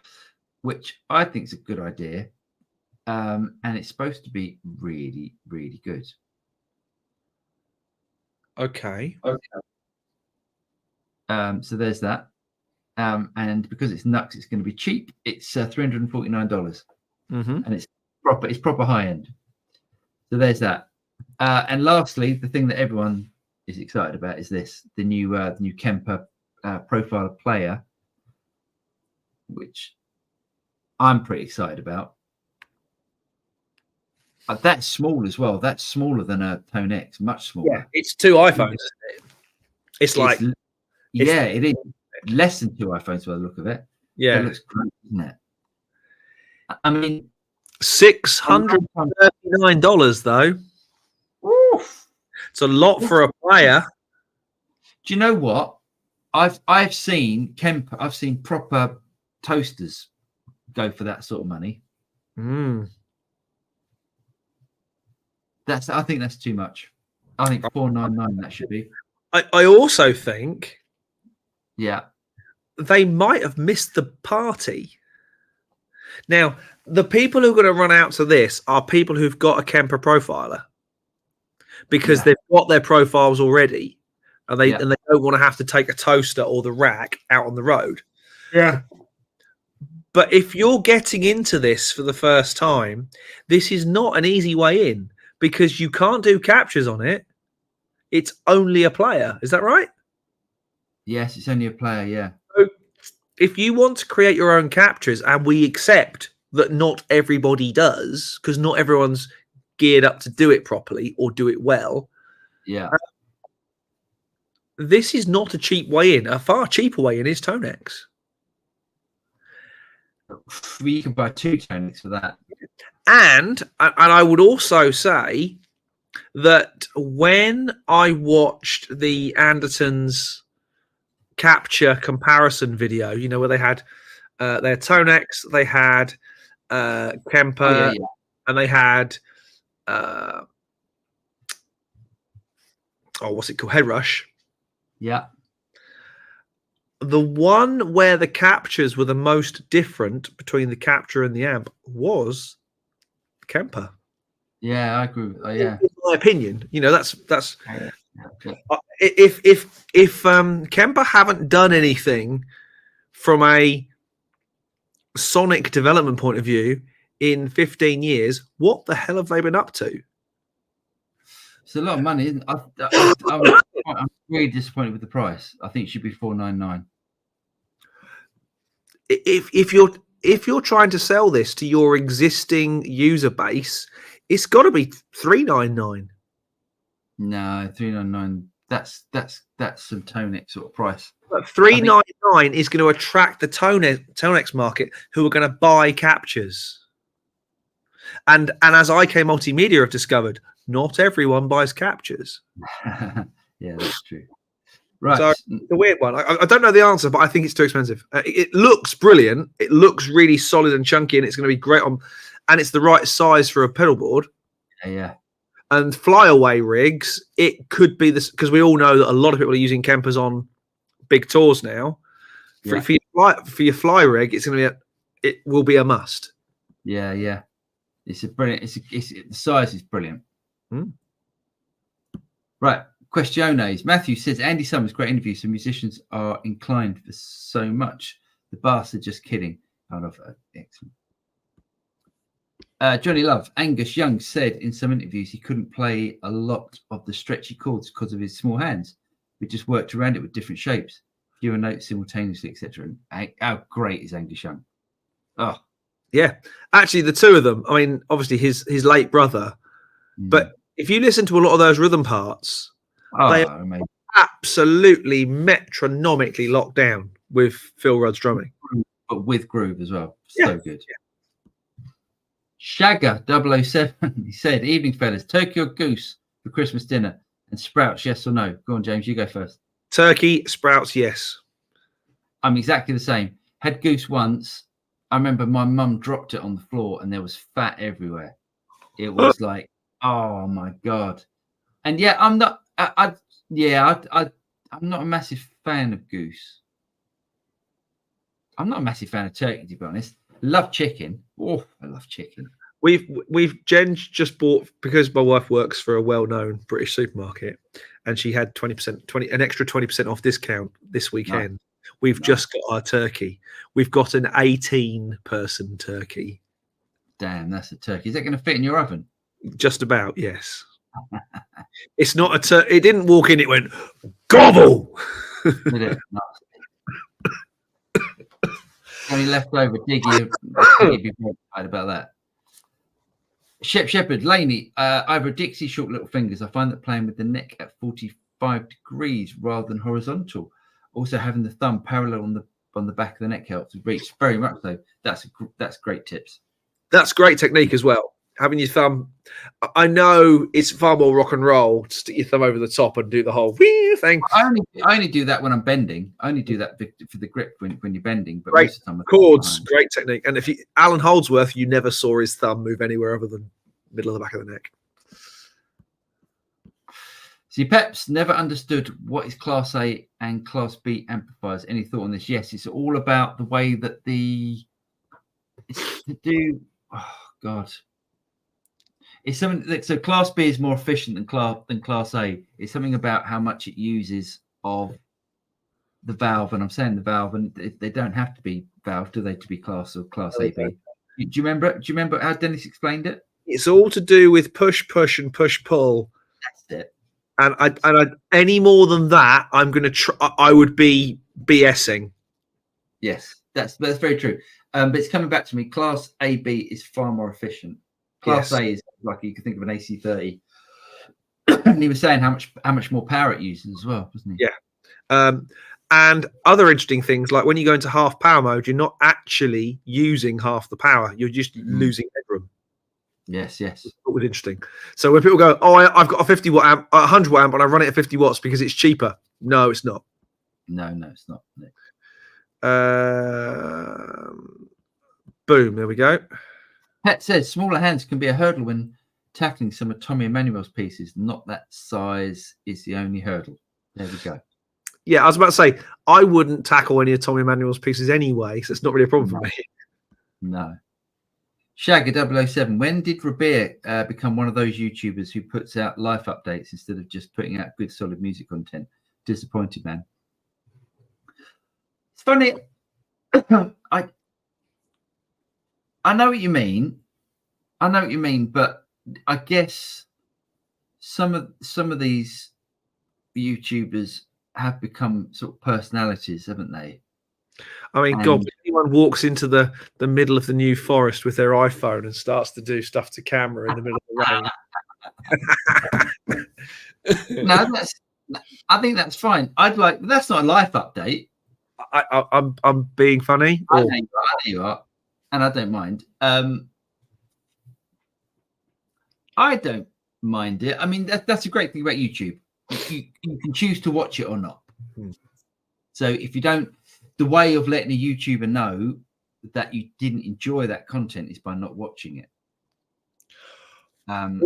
which I think is a good idea. And it's supposed to be really, really good. Okay. So there's that. And because it's Nux, it's going to be cheap. It's $349, and it's proper high end. So there's that. And lastly, the thing that everyone is excited about is the new Kemper profile player, which I'm pretty excited about. That's small as well. That's smaller than a Tone X, much smaller. Yeah, it's 2 iPhones, isn't it? It is less than 2 iPhones by the look of it. Yeah, it looks great, isn't it? I mean, $639 though. Oof. It's a lot for a player. Do you know what? I've seen Kemper. I've seen proper toasters go for that sort of money. I think that's too much. I think $499 that should be. I also think, yeah, they might have missed the party. Now, the people who are going to run out to this are people who've got a Kemper profiler, because they've got their profiles already, and they don't want to have to take a toaster or the rack out on the road. Yeah. But if you're getting into this for the first time, this is not an easy way in, because you can't do captures on it. It's only a player. Is that right? Yes, it's only a player, yeah. So if you want to create your own captures, and we accept that not everybody does, because not everyone's geared up to do it properly or do it well. Yeah. This is not a cheap way in. A far cheaper way in is Tone X. You can buy 2 Tone X for that. And I would also say that when I watched the Andertons capture comparison video, you know, where they had their Tone X, they had Kemper, and they had what's it called? Head Rush. Yeah. The one where the captures were the most different between the capture and the amp was Kemper. Yeah, I agree. Yeah, in my opinion, you know, that's if Kemper haven't done anything from a sonic development point of view in 15 years, what the hell have they been up to? It's a lot of money, isn't it? I'm really disappointed with the price. I think it should be $499. If you're trying to sell this to your existing user base, it's got to be $399. No, $399. That's some Tone X sort of price. But $399 is going to attract the Tone X market, who are going to buy captures. And as IK Multimedia have discovered, not everyone buys captures. Yeah, that's true. Right. So the weird one. I don't know the answer, but I think it's too expensive. It looks brilliant. It looks really solid and chunky, and it's going to be great on. And it's the right size for a pedal board. Yeah. And flyaway rigs, it could be this, because we all know that a lot of people are using Kempers on big tours now. For your fly rig, it's going to be it will be a must. Yeah. It's a brilliant. The size is brilliant. Right. Questiones. Matthew says Andy Summers, great interview. Some musicians are inclined for so much. The bastard, just kidding. I love that. Excellent. Johnny Love. Angus Young said in some interviews he couldn't play a lot of the stretchy chords because of his small hands. We just worked around it with different shapes, give a note simultaneously, etc. How great is Angus Young? Oh, yeah. Actually, the two of them. I mean, obviously his late brother, but if you listen to a lot of those rhythm parts, they are amazing. Absolutely metronomically locked down with Phil Rudd's drumming, but with groove as well. Yeah. So good. Yeah. Shagger 007. He said, "Evening, fellas. Turkey or goose for Christmas dinner? And sprouts, yes or no?" Go on, James. You go first. Turkey, sprouts, yes. I'm exactly the same. Had goose once. I remember my mum dropped it on the floor and there was fat everywhere. It was like, oh my god. And yeah, I'm not. I'm not a massive fan of goose. I'm not a massive fan of turkey, to be honest. Love chicken. Oh, I love chicken. Jen just bought, because my wife works for a well-known British supermarket, and she had an extra 20% off discount this weekend. Nice. We've just got our turkey. We've got an 18-person turkey. Damn, that's a turkey. Is that going to fit in your oven? Just about, yes. It's not a turkey. It didn't walk in. It went gobble. Did it? Nice. Only leftover Diggy be mortified about that. Shep Shepherd, Laney, either Dixie short little fingers. I find that playing with the neck at 45 degrees rather than horizontal. Also having the thumb parallel on the back of the neck helps reach very much so. That's great tips. That's great technique as well. Having your thumb, I know it's far more rock and roll to stick your thumb over the top and do the whole wee thing. I only do that when I'm bending. I only do that for the grip when you're bending. But great most of the time chords, great technique. And if Alan Holdsworth, you never saw his thumb move anywhere other than middle of the back of the neck. See, Peps never understood what is Class A and Class B amplifiers. Any thought on this? Yes, it's all about the way that it's to do. Oh God. It's something that, so Class B is more efficient than Class A. It's something about how much it uses of the valve, and I'm saying the valve, and they don't have to be valve, do they, to be Class or Class AB? Do you remember? Do you remember how Dennis explained it? It's all to do with push, and push-pull. That's it. And I any more than that, I'm going to try. I would be BSing. Yes, that's very true. But it's coming back to me. Class AB is far more efficient. Class A is like, you can think of an AC30, and he was saying how much more power it uses as well, wasn't he? Yeah. And other interesting things, like when you go into half power mode, you're not actually using half the power; you're just losing headroom. Yes. It was interesting. So when people go, "Oh, I've got a 50 watt amp, 100 watt amp, and I run it at 50 watts because it's cheaper," no, it's not. No, it's not. Boom! There we go. Pat says smaller hands can be a hurdle when tackling some of Tommy Emmanuel's pieces. Not that size is the only hurdle. There we go. Yeah, I was about to say, I wouldn't tackle any of Tommy Emmanuel's pieces anyway, so it's not really a problem for me. No. Shagger 007. When did Rabir become one of those YouTubers who puts out life updates instead of just putting out good, solid music content? Disappointed, man. It's funny. I know what you mean. But I guess some of these YouTubers have become sort of personalities, haven't they? I mean, God, if anyone walks into the middle of the New Forest with their iPhone and starts to do stuff to camera in the middle of the rain. No, I think that's fine. That's not a life update. I'm being funny. I know you are, and I don't mind. I don't mind it. I mean, that's a great thing about YouTube. You can choose to watch it or not. So if you don't, the way of letting a YouTuber know that you didn't enjoy that content is by not watching it.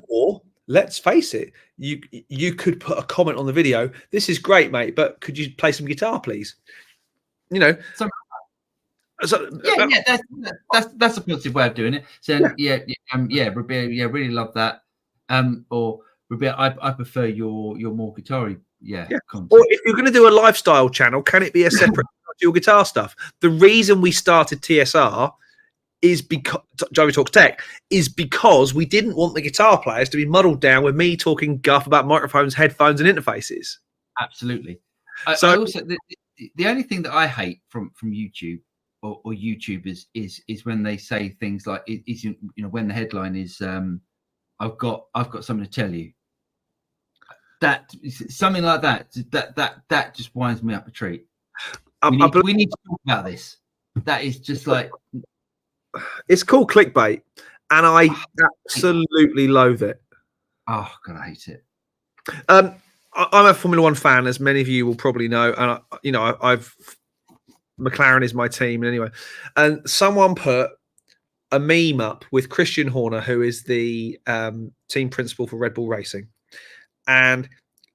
Or let's face it, you could put a comment on the video. This is great, mate, but could you play some guitar, please? You know. That's a positive way of doing it. So Rabir, really love that. Or But I prefer your more guitar-y, content. Or if you're going to do a lifestyle channel, can it be a separate to your guitar stuff? The reason we started TSR is because Joey Talks Tech is because we didn't want the guitar players to be muddled down with me talking guff about microphones, headphones, and interfaces. Absolutely. So I also the only thing that I hate from YouTube or YouTubers is when they say things like when the headline is I've got something to tell you. That something like that just winds me up a treat. We need to talk about this. That is just like, it's called clickbait, and I absolutely loathe it. Oh God, I hate it. I'm a Formula One fan, as many of you will probably know, and I've McLaren is my team anyway. And someone put a meme up with Christian Horner, who is the team principal for Red Bull Racing, and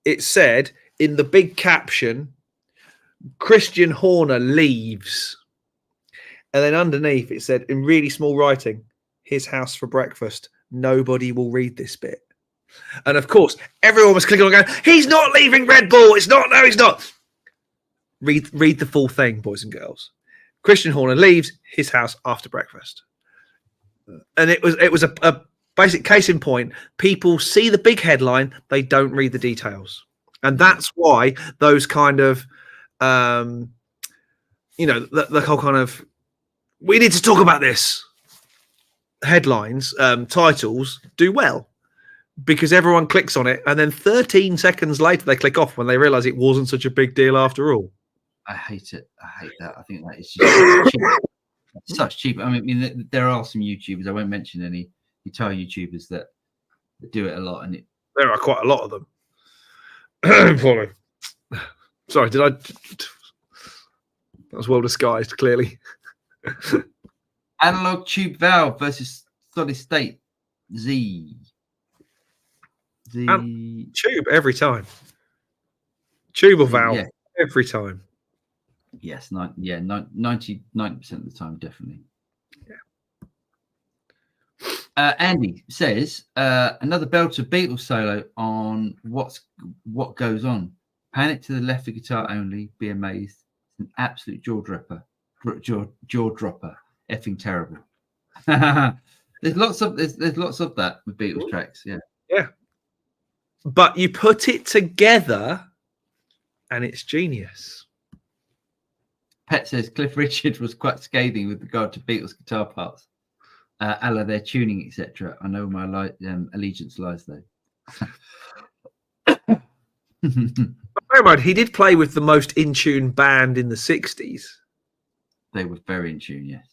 it said in the big caption, "Christian Horner leaves," and then underneath it said in really small writing, "His house for breakfast. Nobody will read this bit." And of course, everyone was clicking on going, "He's not leaving Red Bull. It's not. No, he's not." Read the full thing, boys and girls. Christian Horner leaves his house after breakfast. And it was a basic case in point. People see the big headline, they don't read the details. And that's why those kind of, the whole kind of, we need to talk about this headlines, titles do well. Because everyone clicks on it, and then 13 seconds later they click off when they realize it wasn't such a big deal after all. I hate it. I hate that. I think that is just cheap. Such cheap. I mean, there are some YouTubers. I won't mention any guitar YouTubers that do it a lot, and there are quite a lot of them. Sorry, did I? That was well disguised. Clearly. Analog tube valve versus solid state Z. Tube every time. Tube or valve every time. Yes, 90% of the time, definitely. Yeah. Andy says another belter Beatles solo on what goes on. Pan it to the left of guitar only. Be amazed. It's an absolute jaw dropper. Effing terrible. There's lots of that with Beatles tracks. Yeah. Yeah. But you put it together, and it's genius. Pet says Cliff Richard was quite scathing with regard to Beatles guitar parts, a la their tuning, etc. I know my allegiance lies though. He did play with the most in tune band in the 60s. They were very in tune, yes.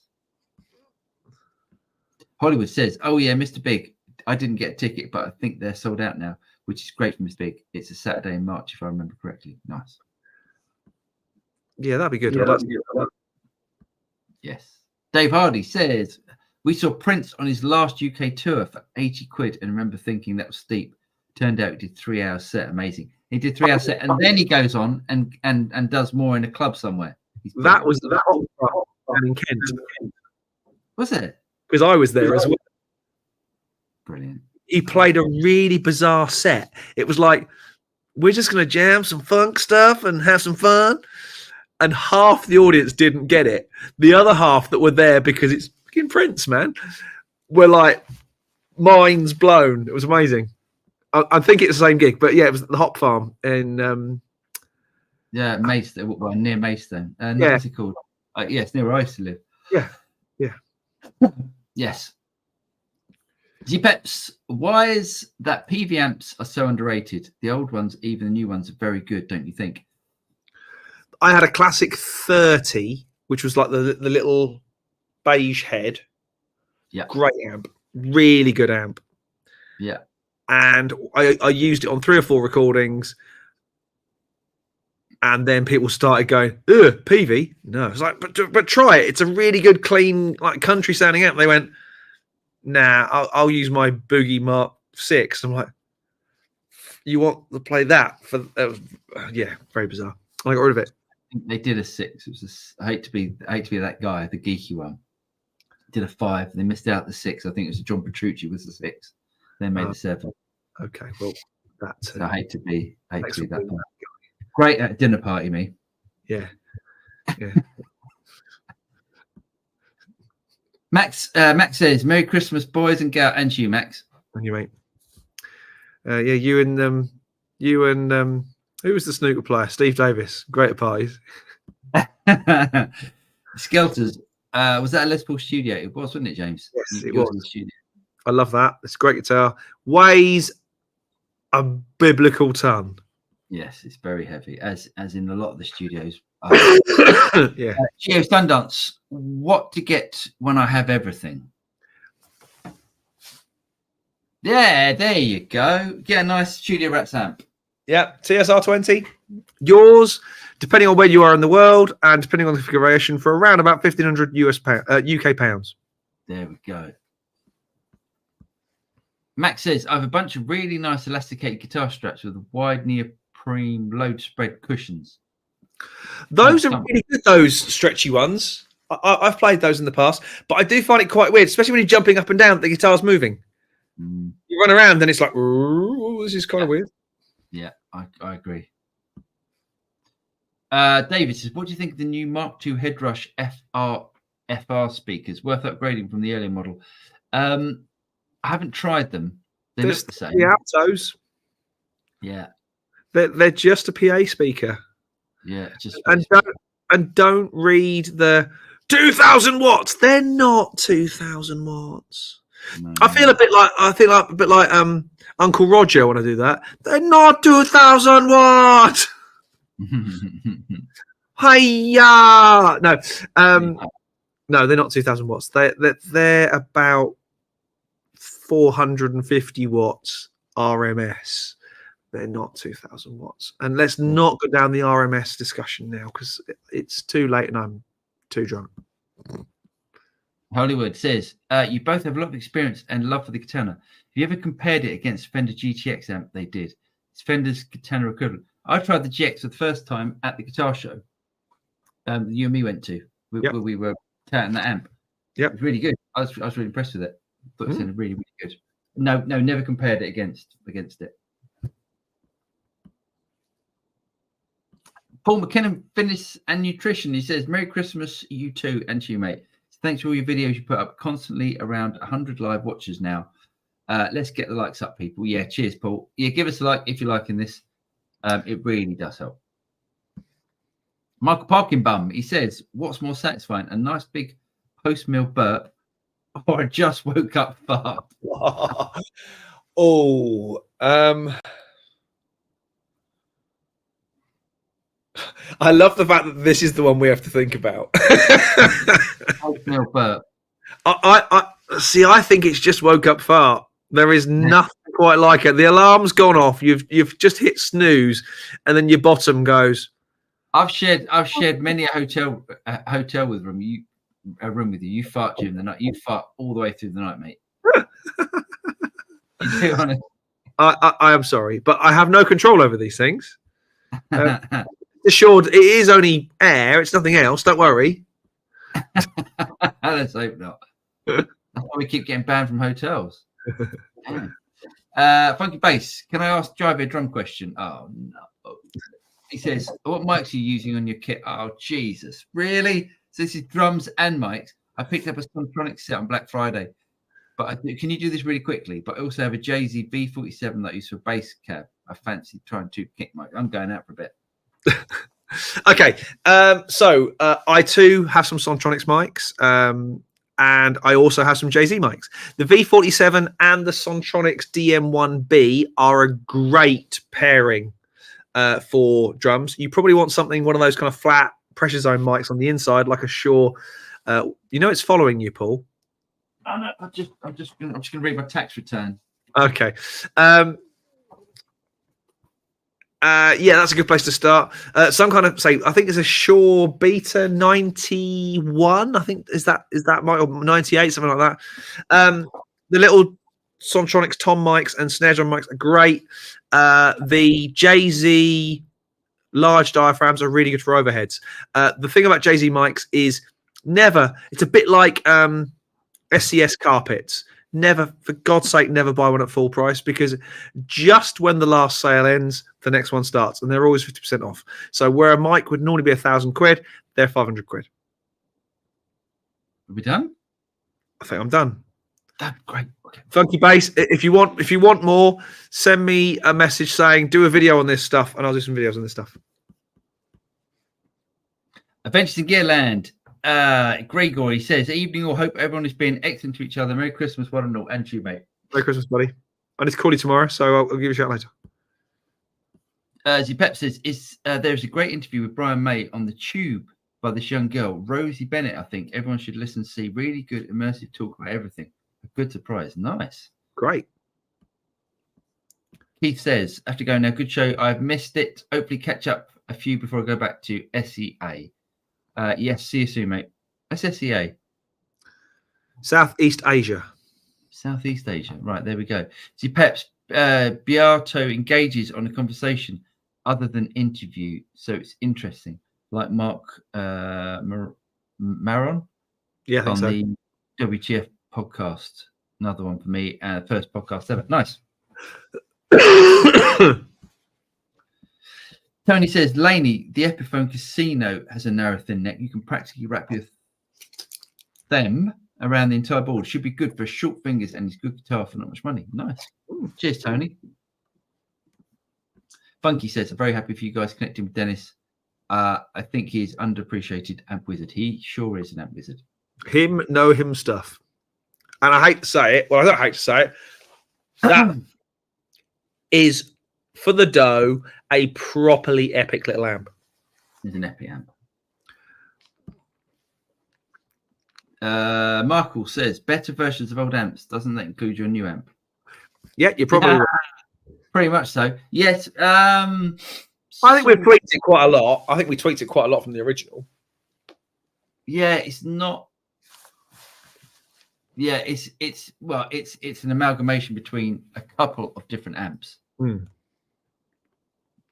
Hollywood says, "Oh yeah, Mr. Big. I didn't get a ticket, but I think they're sold out now, which is great for Mr. Big. It's a Saturday in March, if I remember correctly. Nice." Yeah, that'd be good. Yes. Dave Hardy says, "We saw Prince on his last UK tour for 80 quid and remember thinking that was steep. Turned out he did 3 hours set. Amazing. He did 3 hours set, and then he goes on and does more in a club somewhere." That was in Kent. Was it? Because I was there as well. Brilliant. He played a really bizarre set. It was like, we're just going to jam some funk stuff and have some fun. And half the audience didn't get it. The other half that were there because it's fucking Prince, man, were like minds blown. It was amazing. I think it's the same gig, but yeah, it was at the Hop Farm in Maidstone, near Maidstone. Yeah. What's it called? Yes, near where I used to live. Yeah. Yes. G-Peps, why is that Peavey amps are so underrated? The old ones, even the new ones, are very good, don't you think? I had a classic 30, which was like the little beige head. Yeah. Great amp. Really good amp. Yeah. And I used it on 3 or 4 recordings. And then people started going, "Ugh, Peavey." No, it's like, but try it. It's a really good, clean, like country sounding amp. They went, "Nah, I'll use my Boogie Mark 6." I'm like, "You want to play that for?" Very bizarre. I got rid of it. They did a 6. It was I hate to be that guy, the geeky one. Did a 5. They missed out the 6. I think it was John Petrucci was the 6. They made the 7. Okay, well, That I hate to be that excellent. person. Great at dinner party, me. Yeah. Max says, "Merry Christmas, boys and girls," and to you, Max. And you, mate. You and who was the snooker player? Steve Davis. Great at parties. Skelters. Was that a Les Paul Studio? It was, wasn't it, James? Yes, it Yours was. in the studio. I love that. It's a great guitar. Weighs a biblical ton. Yes, it's very heavy, as in a lot of the studios. Yeah. Geo Sundance. What to get when I have everything? Yeah, there you go. Get a nice Studio Rats amp. Yeah, TSR20. Yours, depending on where you are in the world and depending on the configuration, for around about 1,500 UK pounds. There we go. Max says, I have a bunch of really nice elasticated guitar straps with wide neoprene load spread cushions. Those are really good, those stretchy ones. I've played those in the past, but I do find it quite weird, especially when you're jumping up and down, the guitar's moving. You run around and it's like, ooh, this is kind of weird. Yeah, I agree. David says, what do you think of the new Mark II Headrush FR speakers? Worth upgrading from the earlier model. I haven't tried them. They look the same. The Altos. Yeah. They're just a PA speaker. Yeah. Just and don't read the 2,000 watts. They're not 2,000 watts. No. I feel a bit like Uncle Roger when I do that. They're not 2,000 watts. Hiya! No, they're not 2,000 watts. They're about 450 watts RMS. They're not 2,000 watts. And let's not go down the RMS discussion now because it's too late and I'm too drunk. Hollywood says, you both have a lot of experience and love for the Katana. Have you ever compared it against Fender GTX amp? They did. It's Fender's Katana equivalent. I tried the GX for the first time at the guitar show you and me went to, where we were touting that amp. Yeah, it was really good. I was really impressed with it. I thought it sounded really, really good. No, never compared it against it. Paul McKinnon, Fitness and Nutrition. He says, Merry Christmas, you too, and to you, mate. Thanks for all your videos you put up. Constantly around 100 live watchers now. Let's get the likes up, people. Yeah, cheers, Paul. Yeah, give us a like if you're liking this. It really does help. Michael Parkinbum, he says, what's more satisfying, a nice big post-meal burp or a just woke up fart? I love the fact that this is the one we have to think about. Post-meal burp. I see. I think it's just woke up fart. There is nothing quite like it. The alarm's gone off. You've just hit snooze, and then your bottom goes. I've shared many a hotel with room with you. You fart during the night. You fart all the way through the night, mate. You do, honestly. I am sorry, but I have no control over these things. Assured, it is only air. It's nothing else. Don't worry. Let's hope not. That's why we keep getting banned from hotels. Funky Bass, can I ask Driver a drum question? Oh no. He says, what mics are you using on your kit? Oh Jesus, really? So this is drums and mics. I picked up a Sontronic set on Black Friday, but can you do this really quickly? But I also have a JZ V47 that I use for bass cab. I fancy trying to kick mic. I'm going out for a bit. Okay, so I too have some Sontronics mics, and I also have some JZ mics. The V47 and the Sontronics DM1B are a great pairing for drums. You probably want one of those kind of flat pressure zone mics on the inside, like a Shure. It's following you, Paul. Oh, no, I'm just gonna read my tax return. Okay. Yeah, that's a good place to start. Some kind of I think it's a Shure Beta 91. I think is that mic, or 98, something like that. The little Sontronics tom mics and snare drum mics are great. The JZ large diaphragms are really good for overheads. The thing about JZ mics is it's a bit like SCS carpets. never, for God's sake, never buy one at full price, because just when the last sale ends, the next one starts, and they're always 50% off. So where a mic would normally be £1,000, they're £500. Are we done? I think I'm done. That's great. Okay. Funky Bass, if you want more, send me a message saying do a video on this stuff, and I'll do some videos on this stuff. Adventures in Gearland. Gregory says, evening all, hope everyone is being excellent to each other. Merry Christmas, one and all, and to you, mate. Merry Christmas, buddy. I need to call you tomorrow, so I'll give you a shout later. Zipep says, there's a great interview with Brian May on the Tube by this young girl, Rosie Bennett, I think. Everyone should listen to see. Really good, immersive talk about everything. A good surprise. Nice. Great. Keith says, I have to go now. Good show. I've missed it. Hopefully catch up a few before I go back to SEA. Yes, see you soon, mate. That's SEA. Southeast Asia. Southeast Asia. Right, there we go. See, Peps, Beato engages on a conversation other than interview, so it's interesting. Like Mark Maron? Yeah, I think on so. the WTF podcast. Another one for me. First podcast ever. Nice. Tony says, Laney, the Epiphone Casino has a narrow, thin neck. You can practically wrap your thumb around the entire board. Should be good for short fingers, and it's good guitar for not much money. Nice. Cheers, Tony. Funky says, I'm very happy for you guys connecting with Dennis. I think he is underappreciated amp wizard. He sure is an amp wizard. Him, know him stuff. And I hate to say it. Well, I don't hate to say it. That is, for the dough, a properly epic little amp. It's an epic amp. Michael says, better versions of old amps. Doesn't that include your new amp? Yeah, you're probably right. Pretty much so. Yes. I think we've tweaked it quite a lot. I think we tweaked it quite a lot from the original. Yeah, it's not. Yeah, it's an amalgamation between a couple of different amps.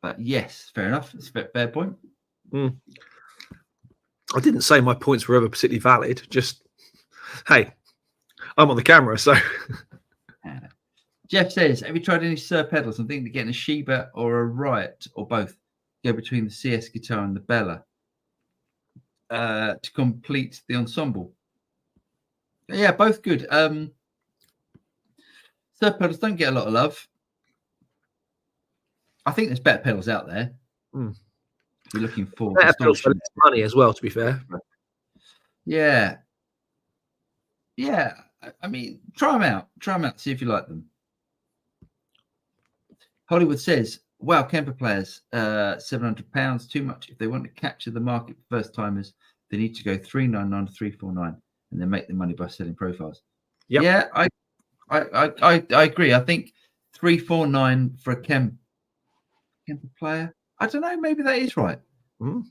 But yes, fair enough. It's a fair point. I didn't say my points were ever particularly valid. Just, hey, I'm on the camera, so. Jeff says, have you tried any Sir pedals? I'm thinking of getting a Sheba or a Riot or both. Go between the CS guitar and the Bella to complete the ensemble. Yeah, both good. Sir pedals don't get a lot of love. I think there's better pedals out there. If you're looking for better pedals for less money as well, to be fair. Yeah. Yeah. I mean, try them out. Try them out. See if you like them. Hollywood says, wow, Kemper players, £700, too much. If they want to capture the market for first timers, they need to go 399 to 349 and then make the money by selling profiles. Yep. Yeah, I agree. I think 349 for a Kemper player. I don't know, maybe that is right. And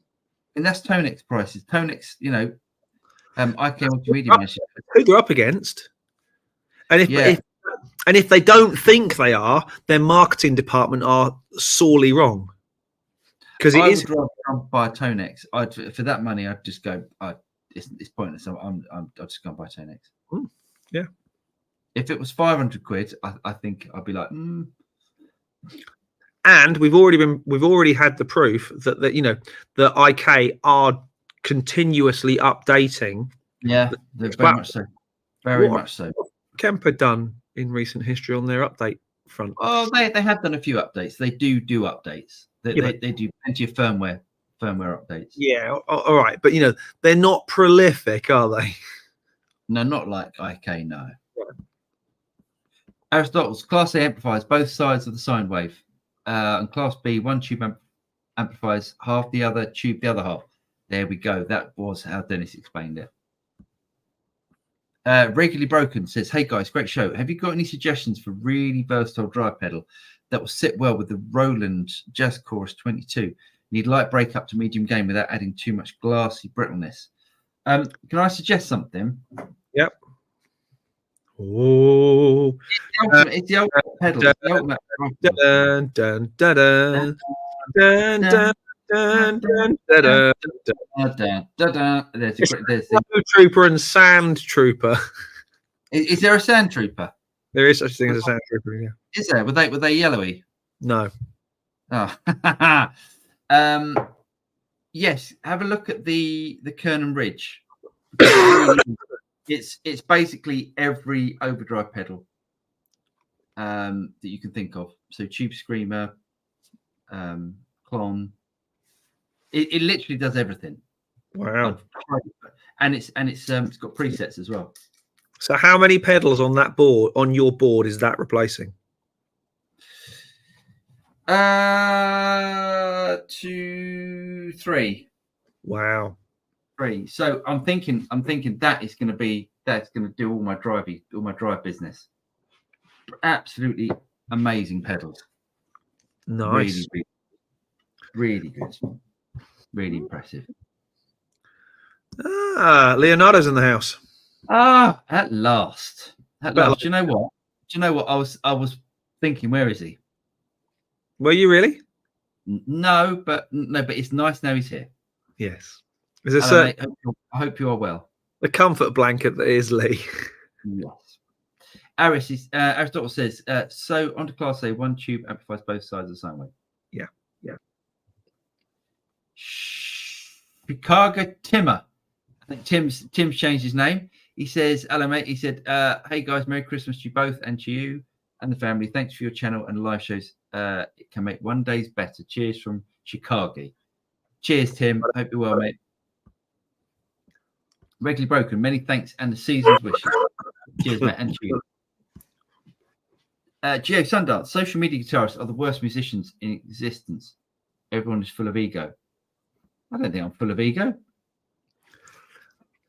that's Tonex prices. Tonex, you know, I came up to medium. Who they're up against. And if they don't think they are, their marketing department are sorely wrong. Because it is. Would rather buy a Tonex. For that money, I'd just go. It's pointless. I'll just go and buy Tonex. Yeah. If it was 500 quid, I think I'd be like. And we've already had the proof that you know the IK are continuously updating. Yeah, very much so. Very much so. Kemper done in recent history on their update front? Oh, they have done a few updates. They do updates. They do plenty of firmware updates. Yeah, all right, but you know they're not prolific, are they? No, not like IK. No. Right. Aristotle's Class A amplifiers both sides of the sine wave, and Class B one tube amplifies half, the other tube the other half. There we go. That was how Dennis explained it. Regularly Broken says, hey guys, great show. Have you got any suggestions for really versatile drive pedal that will sit well with the Roland Jazz Chorus 22? Need light breakup to medium gain without adding too much glassy brittleness. Can I suggest something? Yep. Oh, it's the ultimate pedal. Dun, dun, dun, dun, dun, dun. There's Trooper and Sand Trooper. Is there a sand trooper? There is such a thing as a sand trooper. Yeah. Is there? Were they yellowy? No. Oh. Yes. Have a look at the Kernan Ridge. It's basically every overdrive pedal that you can think of. So Tube Screamer, Klon. It literally does everything. Wow. And it's got presets as well. So how many pedals on that board, on your board, is that replacing? 2, 3. Wow. 3. So I'm thinking that's going to do all my drive business. Absolutely amazing pedals. Nice. Really, really good. Really impressive. Leonardo's in the house. At last. Do you know what? I was thinking, where is he? Were you really? No, but it's nice now he's here. Yes. Is there Hello, mate. I hope you are well. The comfort blanket that is Lee. Yes. Aristotle says, so onto Class A, one tube amplifies both sides of the sine wave. Yeah. Chicago Timmer. I think Tim's changed his name. He says, hello, mate. He said, hey, guys, Merry Christmas to you both and to you and the family. Thanks for your channel and live shows. It can make one day's better. Cheers from Chicago. Cheers, Tim. Hope you're well, mate. Regularly Broken. Many thanks and the season's wishes. Cheers, mate. And to you. Geo Sundance. Social media guitarists are the worst musicians in existence. Everyone is full of ego. I don't think I'm full of ego.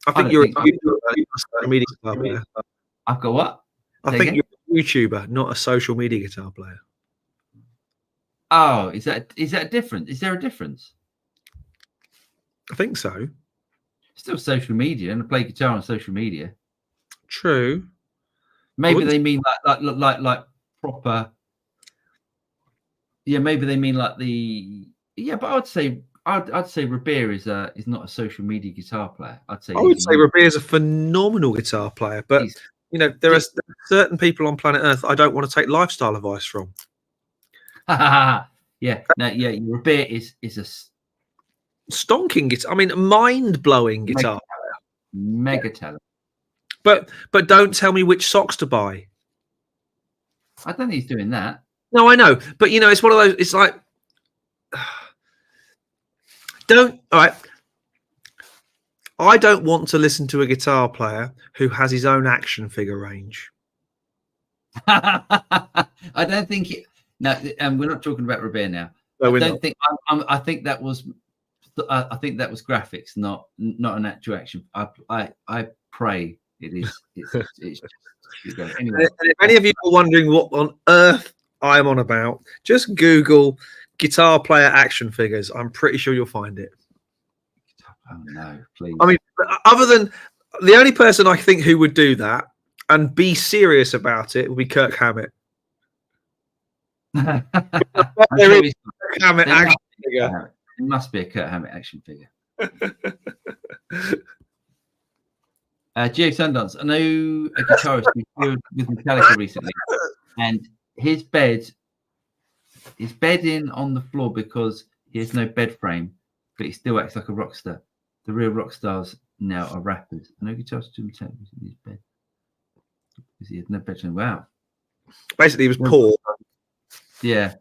I think you're a social media guitar player. I've got what? I think you're a YouTuber, not a social media guitar player. Oh, is that a difference? Is there a difference? I think so. Still social media, and I play guitar on social media. True. Maybe they mean like proper. Yeah, maybe they mean like the. Yeah, but I'd say Rabir is not a social media guitar player. I would say Rabir is a phenomenal guitar player, but there are certain people on planet Earth I don't want to take lifestyle advice from. Rabir is a stonking guitar. I mean, mind-blowing guitar player. Mega talent. But don't tell me which socks to buy. I don't think he's doing that. No, I know, but it's one of those. It's like. All right. I don't want to listen to a guitar player who has his own action figure range. I don't think it. No, we're not talking about Rabir now. No, I think that was graphics, not an actual action. I pray it is. It's anyway. And if any of you are wondering what on earth I'm on about, just Google guitar player action figures. I'm pretty sure you'll find it. Oh no, please. I mean, other than the only person I think who would do that and be serious about it would be Kirk Hammett. There is a Kirk Hammett action figure. It must be a Kirk Hammett action figure. Geo Sundance. I know a guitarist who toured with Metallica recently, and his bed in on the floor because he has no bed frame, but he still acts like a rock star. The real rock stars now are rappers. I know guitarists do Metallica in his bed because he had no bed frame. Wow. Basically, he was poor. Yeah.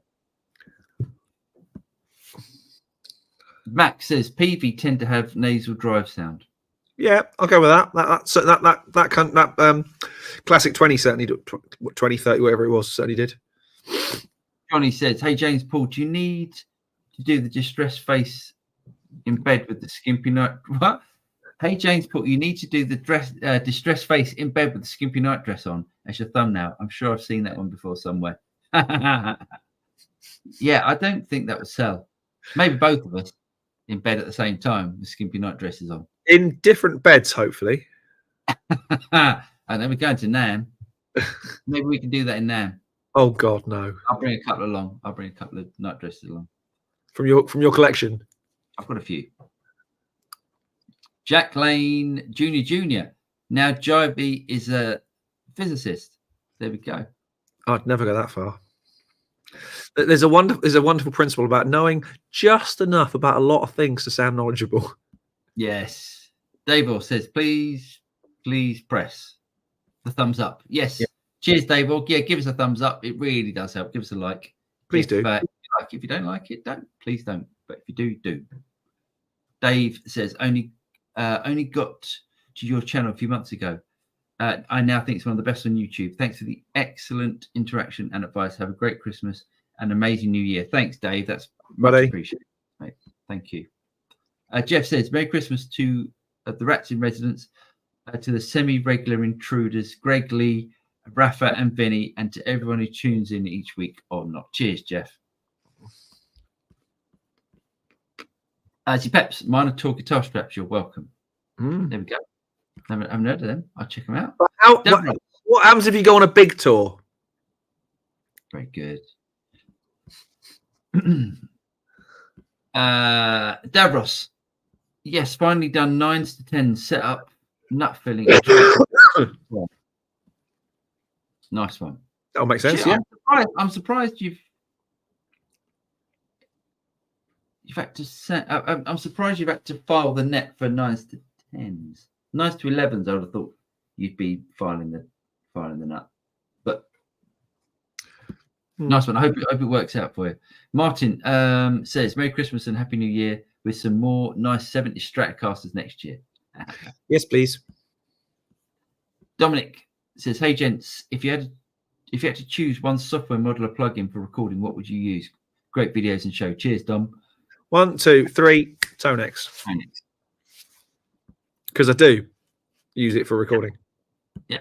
Max says Peavey tend to have nasal drive sound. Yeah, I'll go with that. That classic 20 certainly did, 20, 30, whatever it was, certainly did. Johnny says, "Hey James Paul, do you need to do the distress face in bed with the skimpy night?" What? Hey James Paul, you need to do the distress face in bed with the skimpy night dress on as your thumbnail. I'm sure I've seen that one before somewhere. Yeah, I don't think that would sell. Maybe both of us in bed at the same time with skimpy night dresses on. In different beds, hopefully. And then we're going to Nam. Maybe we can do that in Nam. Oh God, no! I'll bring a couple along. I'll bring a couple of night dresses along from your collection. I've got a few. Jack Lane Jr. Now Jivey is a physicist. There we go. I'd never go that far. There's a wonderful principle about knowing just enough about a lot of things to sound knowledgeable. Yes. Dave says, please press the thumbs up. Yes. Yeah. Cheers, Dave. Yeah, give us a thumbs up. It really does help. Give us a like. Please do. If you don't like it, don't. Please don't. But if you do, do. Dave says, only got to your channel a few months ago. I now think it's one of the best on YouTube. Thanks for the excellent interaction and advice. Have a great Christmas and amazing New Year. Thanks, Dave. That's much appreciated, mate. Thank you. Jeff says, Merry Christmas to the Rats in Residence, to the semi-regular intruders, Greg Lee, Rafa and Vinny, and to everyone who tunes in each week or not. Cheers, Jeff. As Peps, minor tour guitar straps, you're welcome. There we go. I haven't heard of them. I'll check them out. What happens if you go on a big tour? Very good. Davros. Yes, finally done 9s to 10s set up, nut filling. Nice one. That'll make sense. Yeah. I'm surprised you've had to set. I'm surprised you've had to file the net for 9s to 10s. 9s to 11s. I would have thought you'd be filing the nut, but nice one. I hope it works out for you. Martin says, Merry Christmas and Happy New Year with some more nice 70 Stratocasters next year. Yes, please. Dominic says, hey gents, if you had to choose one software model or plugin for recording, what would you use? Great videos and show. Cheers, Dom. 1, 2, 3, Tonex. Because I do use it for recording. Yeah.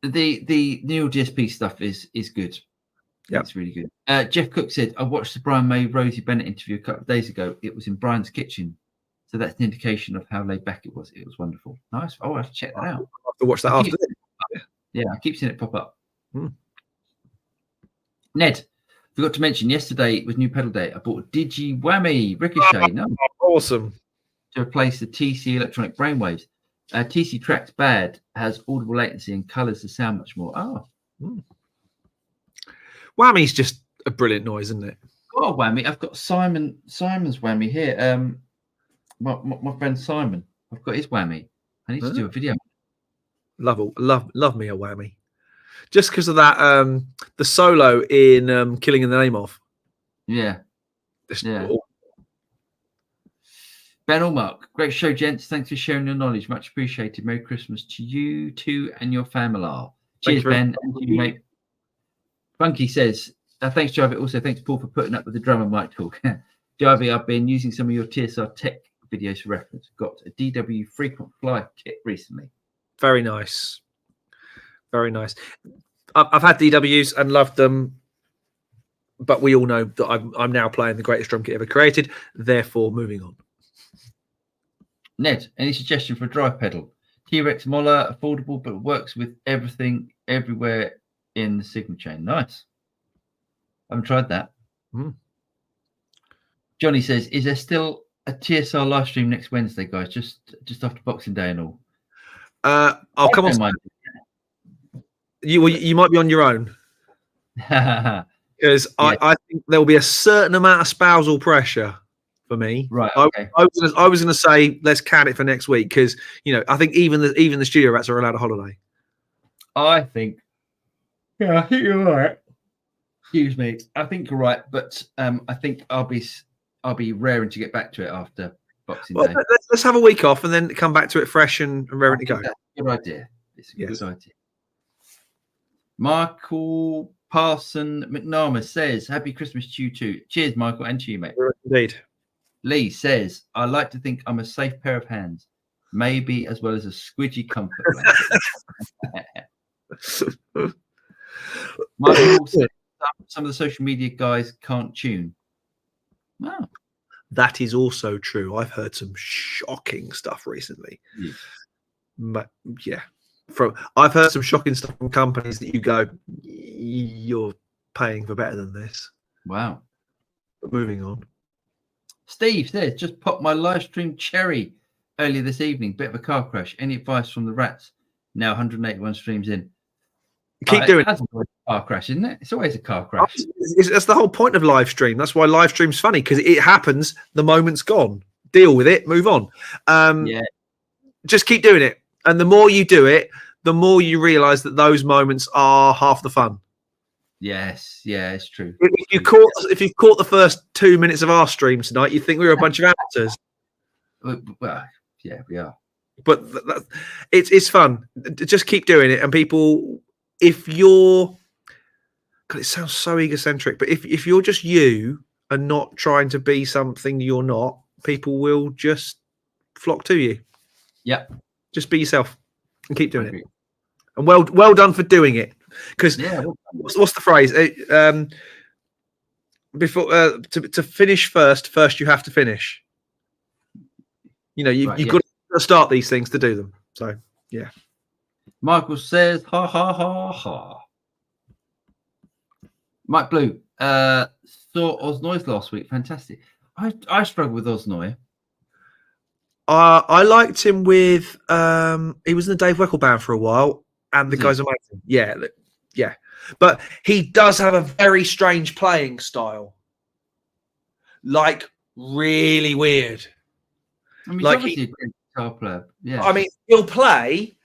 The new DSP stuff is good. Yeah, it's really good. Jeff Cook said, I watched the Brian May Rosie Bennett interview a couple of days ago. It was in Brian's kitchen. So that's an indication of how laid back it was. It was wonderful. Nice. Oh, I have to check that out. I'll have to watch that after. Yeah, I keep seeing it pop up. Ned, forgot to mention, yesterday was new pedal day. I bought a Digi Whammy Ricochet. Awesome. To replace the TC electronic brainwaves. TC tracks bad, has audible latency and colors the sound much more. Whammy's just a brilliant noise, isn't it? Oh, Whammy. I've got Simon's Whammy here. My friend Simon. I've got his Whammy. I need to do a video. Love me a Whammy. Just because of that, the solo in Killing in the Name of. Yeah. Ben Allmark, great show, gents. Thanks for sharing your knowledge. Much appreciated. Merry Christmas to you too and your family. Cheers, Ben. And you, mate. Funky says, thanks, Jarvie. Also, thanks, Paul, for putting up with the drummer mic talk. Jarvie, I've been using some of your TSR tech videos for reference. Got a DW frequent fly kit recently. Very nice. Very nice. I've had DWs and loved them, but we all know that I'm now playing the greatest drum kit ever created. Therefore, moving on. Ned, any suggestion for a drive pedal? T-Rex Moller, affordable, but works with everything, everywhere in the signal chain. Nice. I haven't tried that. Johnny says, is there still a TSR live stream next Wednesday, guys? Just after Boxing Day and all. I'll come on. You might be on your own. Because I think there will be a certain amount of spousal pressure for me. Right. Okay. I was going to say let's can it for next week because I think even the studio rats are allowed a holiday. I think you're right. Excuse me. I think you're right, but I think I'll be raring to get back to it after Boxing Day. Let's have a week off and then come back to it fresh and raring to go. That's a good idea. It's a good idea. Michael Parson McNamara says, Happy Christmas to you too. Cheers, Michael, and to you, mate. Indeed. Lee says, I like to think I'm a safe pair of hands, maybe as well as a squidgy comfort blanket. Michael says, some of the social media guys can't tune. Wow. That is also true. I've heard some shocking stuff recently. Yeah. But yeah. I've heard some shocking stuff from companies that you go, you're paying for better than this. Wow. But moving on. Steve says, just popped my live stream cherry earlier this evening. Bit of a car crash. Any advice from the rats? Now 181 streams in. Keep doing it. That's always a car crash, isn't it? It's always a car crash. That's the whole point of live stream. That's why live stream's funny, because it happens. The moment's gone. Deal with it. Move on. Just keep doing it, and the more you do it, the more you realise that those moments are half the fun. Yes, yeah, it's true. If you've caught the first 2 minutes of our stream tonight, you think we were a bunch of amateurs. Well, yeah, we are. But it's fun. Just keep doing it, and people, if you're, God, it sounds so egocentric, but if you're just you and not trying to be something you're not, people will just flock to you. Yeah, just be yourself and keep doing it. And well done for doing it. Because what's the phrase? Before to finish first you have to finish. You know, you've got to start these things to do them. So yeah. Michael says, ha ha ha ha. Mike Blue saw Osnoise last week. Fantastic. I struggled with Osnoise. I liked him with he was in the Dave Weckl band for a while, and the guy's amazing. Yeah. But he does have a very strange playing style. Like really weird. I mean, like he's a great guitar player. Yeah. I mean, he'll play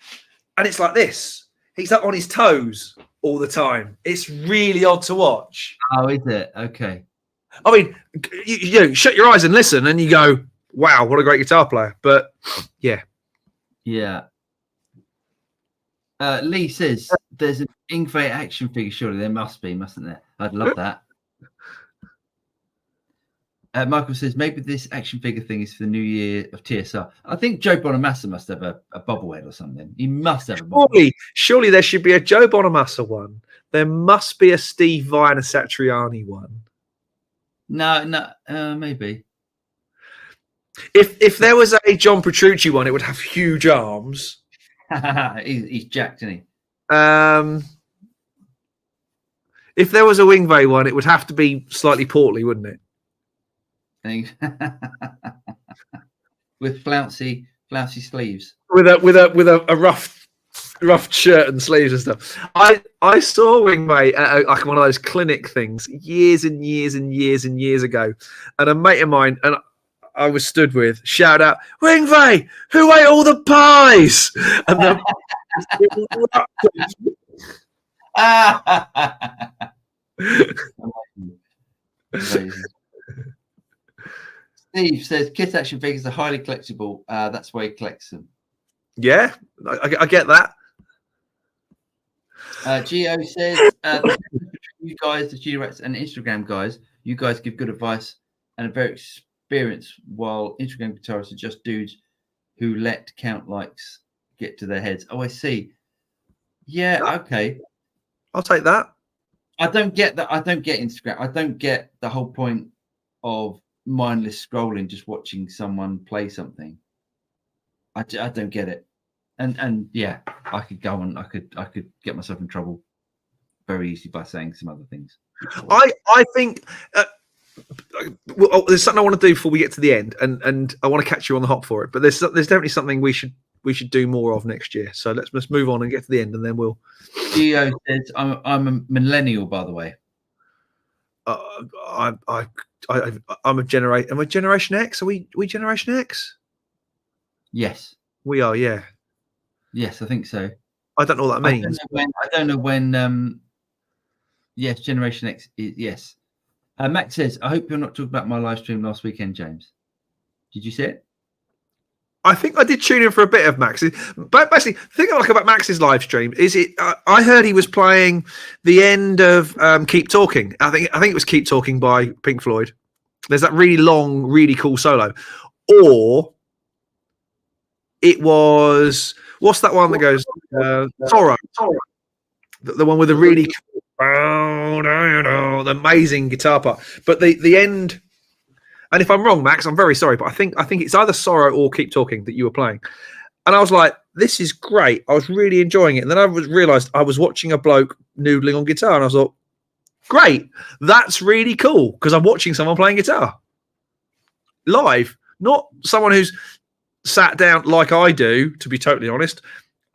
and it's like this. He's up on his toes all the time. It's really odd to watch. Oh, is it? Okay. I mean, you shut your eyes and listen and you go, wow, what a great guitar player. But yeah. Yeah. Lee says there's an Ingve action figure. Surely there must be, mustn't there? I'd love that. Michael says maybe this action figure thing is for the new year of TSR. I think Joe Bonamassa must have a bobblehead or something. He must have a bobblehead. Surely there should be a Joe Bonamassa one. There must be a Steve Vai and a Satriani one. No, maybe. If there was a John Petrucci one, it would have huge arms. He's jacked, isn't he? If there was a Wingway one, it would have to be slightly portly, wouldn't it? With flouncy sleeves. With a rough shirt and sleeves and stuff. I saw Wingway at like one of those clinic things years and years and years and years ago, and a mate of mine and I was stood with shout out, Wingway, who ate all the pies? And then Amazing. Steve says Kit action figures are highly collectible. That's why he collects them. Yeah, I get that. Gio says you guys, the Studio Rats and Instagram guys, you guys give good advice and are very experienced, while Instagram guitarists are just dudes who let count likes get to their heads. Oh, I see. Yeah, okay. I'll take that. I don't get that. I don't get Instagram. I don't get the whole point of mindless scrolling, just watching someone play something. I don't get it. And yeah, I could go on. I could get myself in trouble very easily by saying some other things. I think there's something I want to do before we get to the end, and I want to catch you on the hop for it. But there's definitely something we should do more of next year. So let's move on and get to the end, and then we'll. Gio says, "I'm a millennial, by the way." I'm a generation. Am I Generation X? Are we Generation X? Yes, we are. Yeah. Yes, I think so. I don't know what that means. I don't know when. Yes, Generation X. Yes. Max says, "I hope you're not talking about my live stream last weekend, James. Did you see it?" I think I did tune in for a bit of Max's. But basically, the thing I like about Max's live stream is I heard he was playing the end of "Keep Talking." I think it was "Keep Talking" by Pink Floyd. There's that really long, really cool solo, or it was what's that one that goes Sorrow, the one with the really the amazing guitar part. But the end. And if I'm wrong, Max, I'm very sorry, but I think it's either Sorrow or Keep Talking that you were playing. And I was like, this is great. I was really enjoying it. And then I realised I was watching a bloke noodling on guitar, and I was like, great, that's really cool, because I'm watching someone playing guitar live, not someone who's sat down like I do, to be totally honest,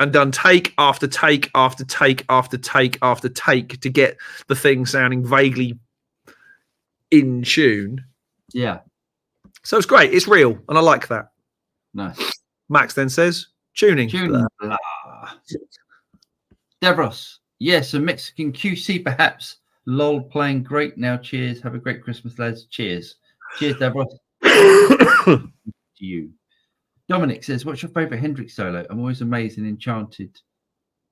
and done take after take after take after take after take to get the thing sounding vaguely in tune. Yeah. So it's great. It's real, and I like that. Nice. Max then says, tuning. Tuning. Devros. Yes, a Mexican QC perhaps. Lol, playing great now. Cheers. Have a great Christmas, lads. Cheers. Cheers, Devros. To you. Dominic says, what's your favourite Hendrix solo? I'm always amazed and enchanted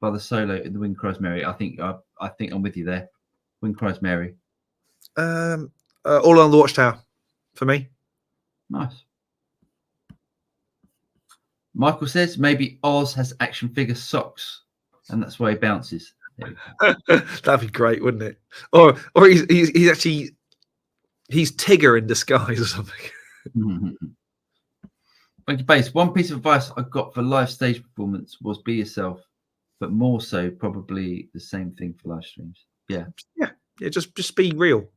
by the solo in the Wind Cries Mary. I think I'm with you there. Wind Cries Mary. All on the Watchtower for me. Nice. Michael says maybe Oz has action figure socks, and that's why he bounces. That'd be great, wouldn't it? Or he's actually Tigger in disguise or something. Thank you, Base. One piece of advice I got for live stage performance was be yourself, but more so probably the same thing for live streams. Yeah. Just be real.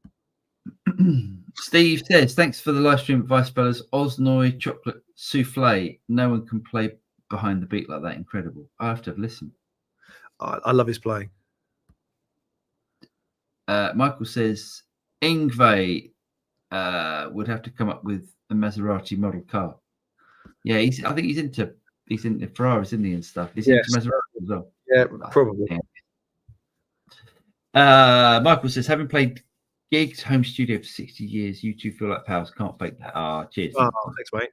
Steve says, thanks for the live stream advice, fellas. Osnoy chocolate souffle. No one can play behind the beat like that. Incredible. I have to have listened. I love his playing. Michael says Ingve would have to come up with a Maserati model car. Yeah, I think he's into Ferraris, isn't he, and stuff. He's into Maserati as well. Yeah, probably. Michael says, having played gigs, home studio for 60 years, you two feel like pals. Can't fake that. Cheers. Oh, thanks, mate.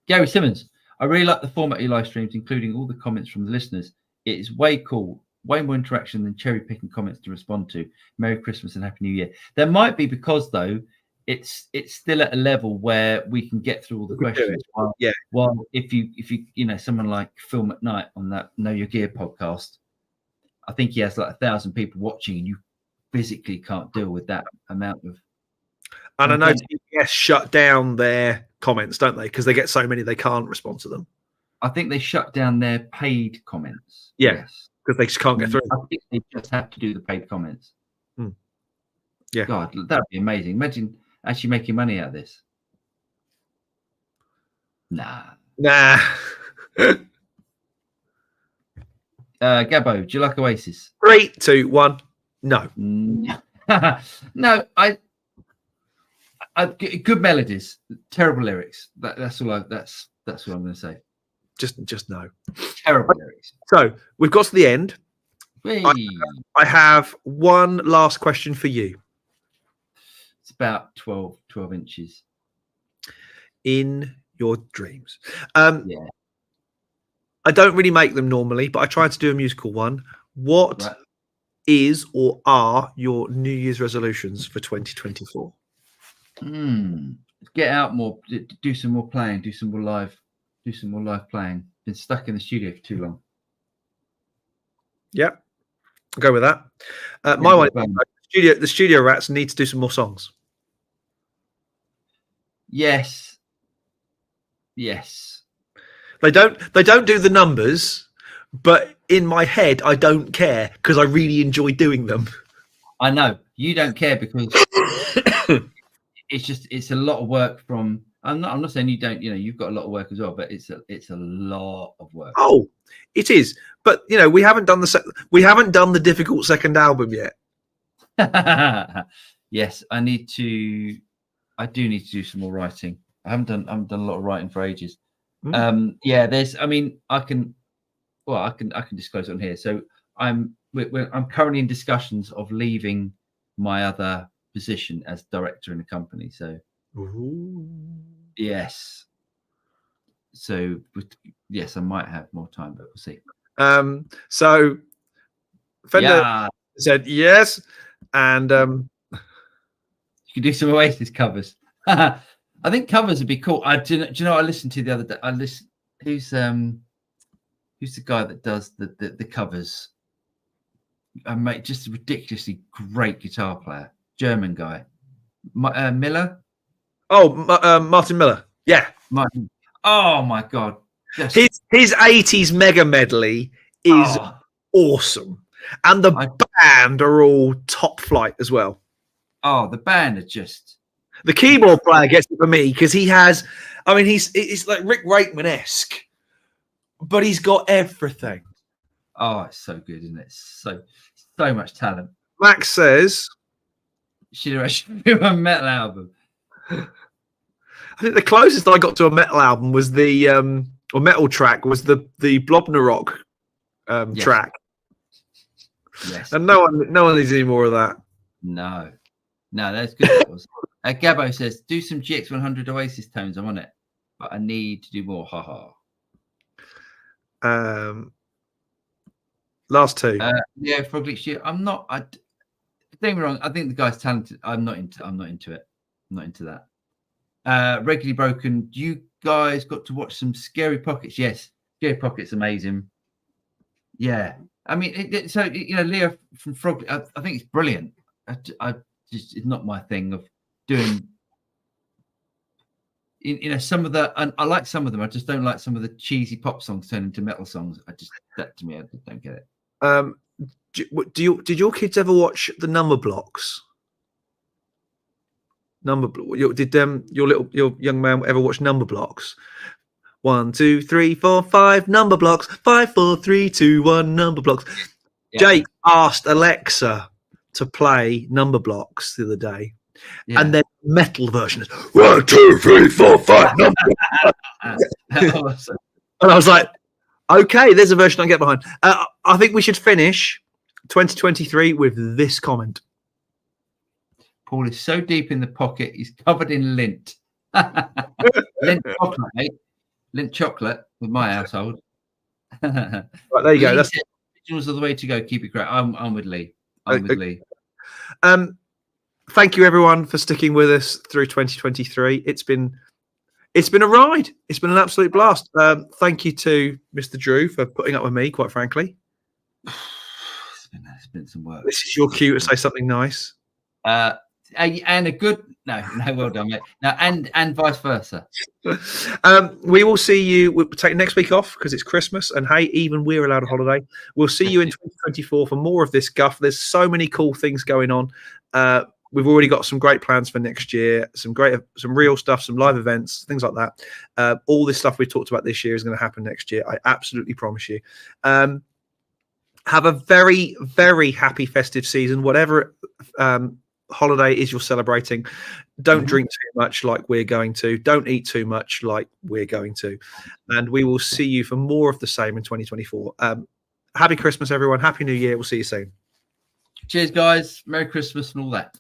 Gary Simmons, I really like the format of your live streams, including all the comments from the listeners. It is way cool, way more interaction than cherry picking comments to respond to. Merry Christmas and Happy New Year. There might be because though it's still at a level where we can get through all the questions. While if you someone like Phil McKnight on that Know Your Gear podcast, I think he has like 1,000 people watching, and you physically can't deal with that amount of. And I know TBS shut down their comments, don't they? Because they get so many they can't respond to them. I think they shut down their paid comments. Yes, because they just can't get through. I think they just have to do the paid comments. Yeah. God, that would be amazing. Imagine actually making money out of this. Nah. Gabbo, do you like Oasis? 3, 2, 1. No. No, I good melodies, terrible lyrics. That's all I'm going to say. Just no. Terrible lyrics. So we've got to the end. I have one last question for you. It's about 12 inches. In your dreams. Yeah. I don't really make them normally, but I tried to do a musical one. What is or are your New Year's resolutions for 2024? Get out more, do some more playing, do some more live playing. Been stuck in the studio for too long. Yep, I'll go with that. My one, the studio rats need to do some more songs. Yes. They don't do the numbers, but in my head, I don't care because I really enjoy doing them. I know you don't care because it's a lot of work from. I'm not saying you don't. You've got a lot of work as well, but it's a lot of work. Oh, it is. But we haven't done the difficult second album yet. Yes, I do need to do some more writing. I haven't done a lot of writing for ages. There's. I mean, I can disclose on here. So I'm currently in discussions of leaving my other position as director in a company. So yes. So yes, I might have more time, but we'll see. So Fender said yes, and you can do some Oasis covers. I think covers would be cool. Do you know what I listened to the other day? Who's the guy that does the covers? Mate, just a ridiculously great guitar player, German guy, Miller. Oh, Martin Miller. Yeah, Martin. Oh my God, his 80s mega medley is awesome, and the band are all top flight as well. Oh, the band are just. The keyboard player gets it for me because he has. I mean, it's like Rick Wakeman-esque, but he's got everything. Oh, it's so good, isn't it? So much talent. Max says, Should have been a metal album. I think the closest I got to a metal album was the or metal track was the Blobner Rock track. Yes. And no one needs any more of that. No, that's good. That was. Gabbo says, do some GX100 Oasis tones. I'm on it, but I need to do more. Haha. Last two. Yeah, Froglich. I'm not. Don't get me wrong. I think the guy's talented. I'm not into it. I'm not into that. Regularly Broken. You guys got to watch some Scary Pockets. Yes, Scary Pockets, amazing. Yeah, I mean, Leo from Frog. I think it's brilliant. I just, it's not my thing of doing. Some of the, and I like some of them. I just don't like some of the cheesy pop songs turn into metal songs. I just don't get it. Did your kids ever watch the Number Blocks? Did your young man ever watch Number Blocks? 1, 2, 3, 4, 5 number blocks. 5, 4, 3, 2, 1 number blocks. Yeah. Jake asked Alexa to play Number Blocks the other day, and then metal version is 1, 2, 3, 4, 5 number blocks. And I was like, okay, there's a version I get behind. I think we should finish 2023 with this comment. Paul is so deep in the pocket, he's covered in lint. Lint chocolate, mate. Lint chocolate with my household. Right, there you go. That's originals are the way to go. Keep it great. I'm with Lee. Lee. Thank you everyone for sticking with us through 2023. It's been a ride. It's been an absolute blast. Thank you to Mr. Drew for putting up with me, quite frankly. It's been some work. This is your cue to say something nice. And a good no, well done, mate. No, and vice versa. We will see you. We'll take next week off because it's Christmas, and hey, even we're allowed a holiday. We'll see you in 2024 for more of this guff. There's so many cool things going on. We've already got some great plans for next year. Some real stuff, some live events, things like that. All this stuff we've talked about this year is going to happen next year. I absolutely promise you. Have a very, very happy festive season, whatever holiday is you're celebrating. Don't drink too much like we're going to. Don't eat too much like we're going to. And we will see you for more of the same in 2024. Happy Christmas, everyone. Happy New Year. We'll see you soon. Cheers, guys. Merry Christmas and all that.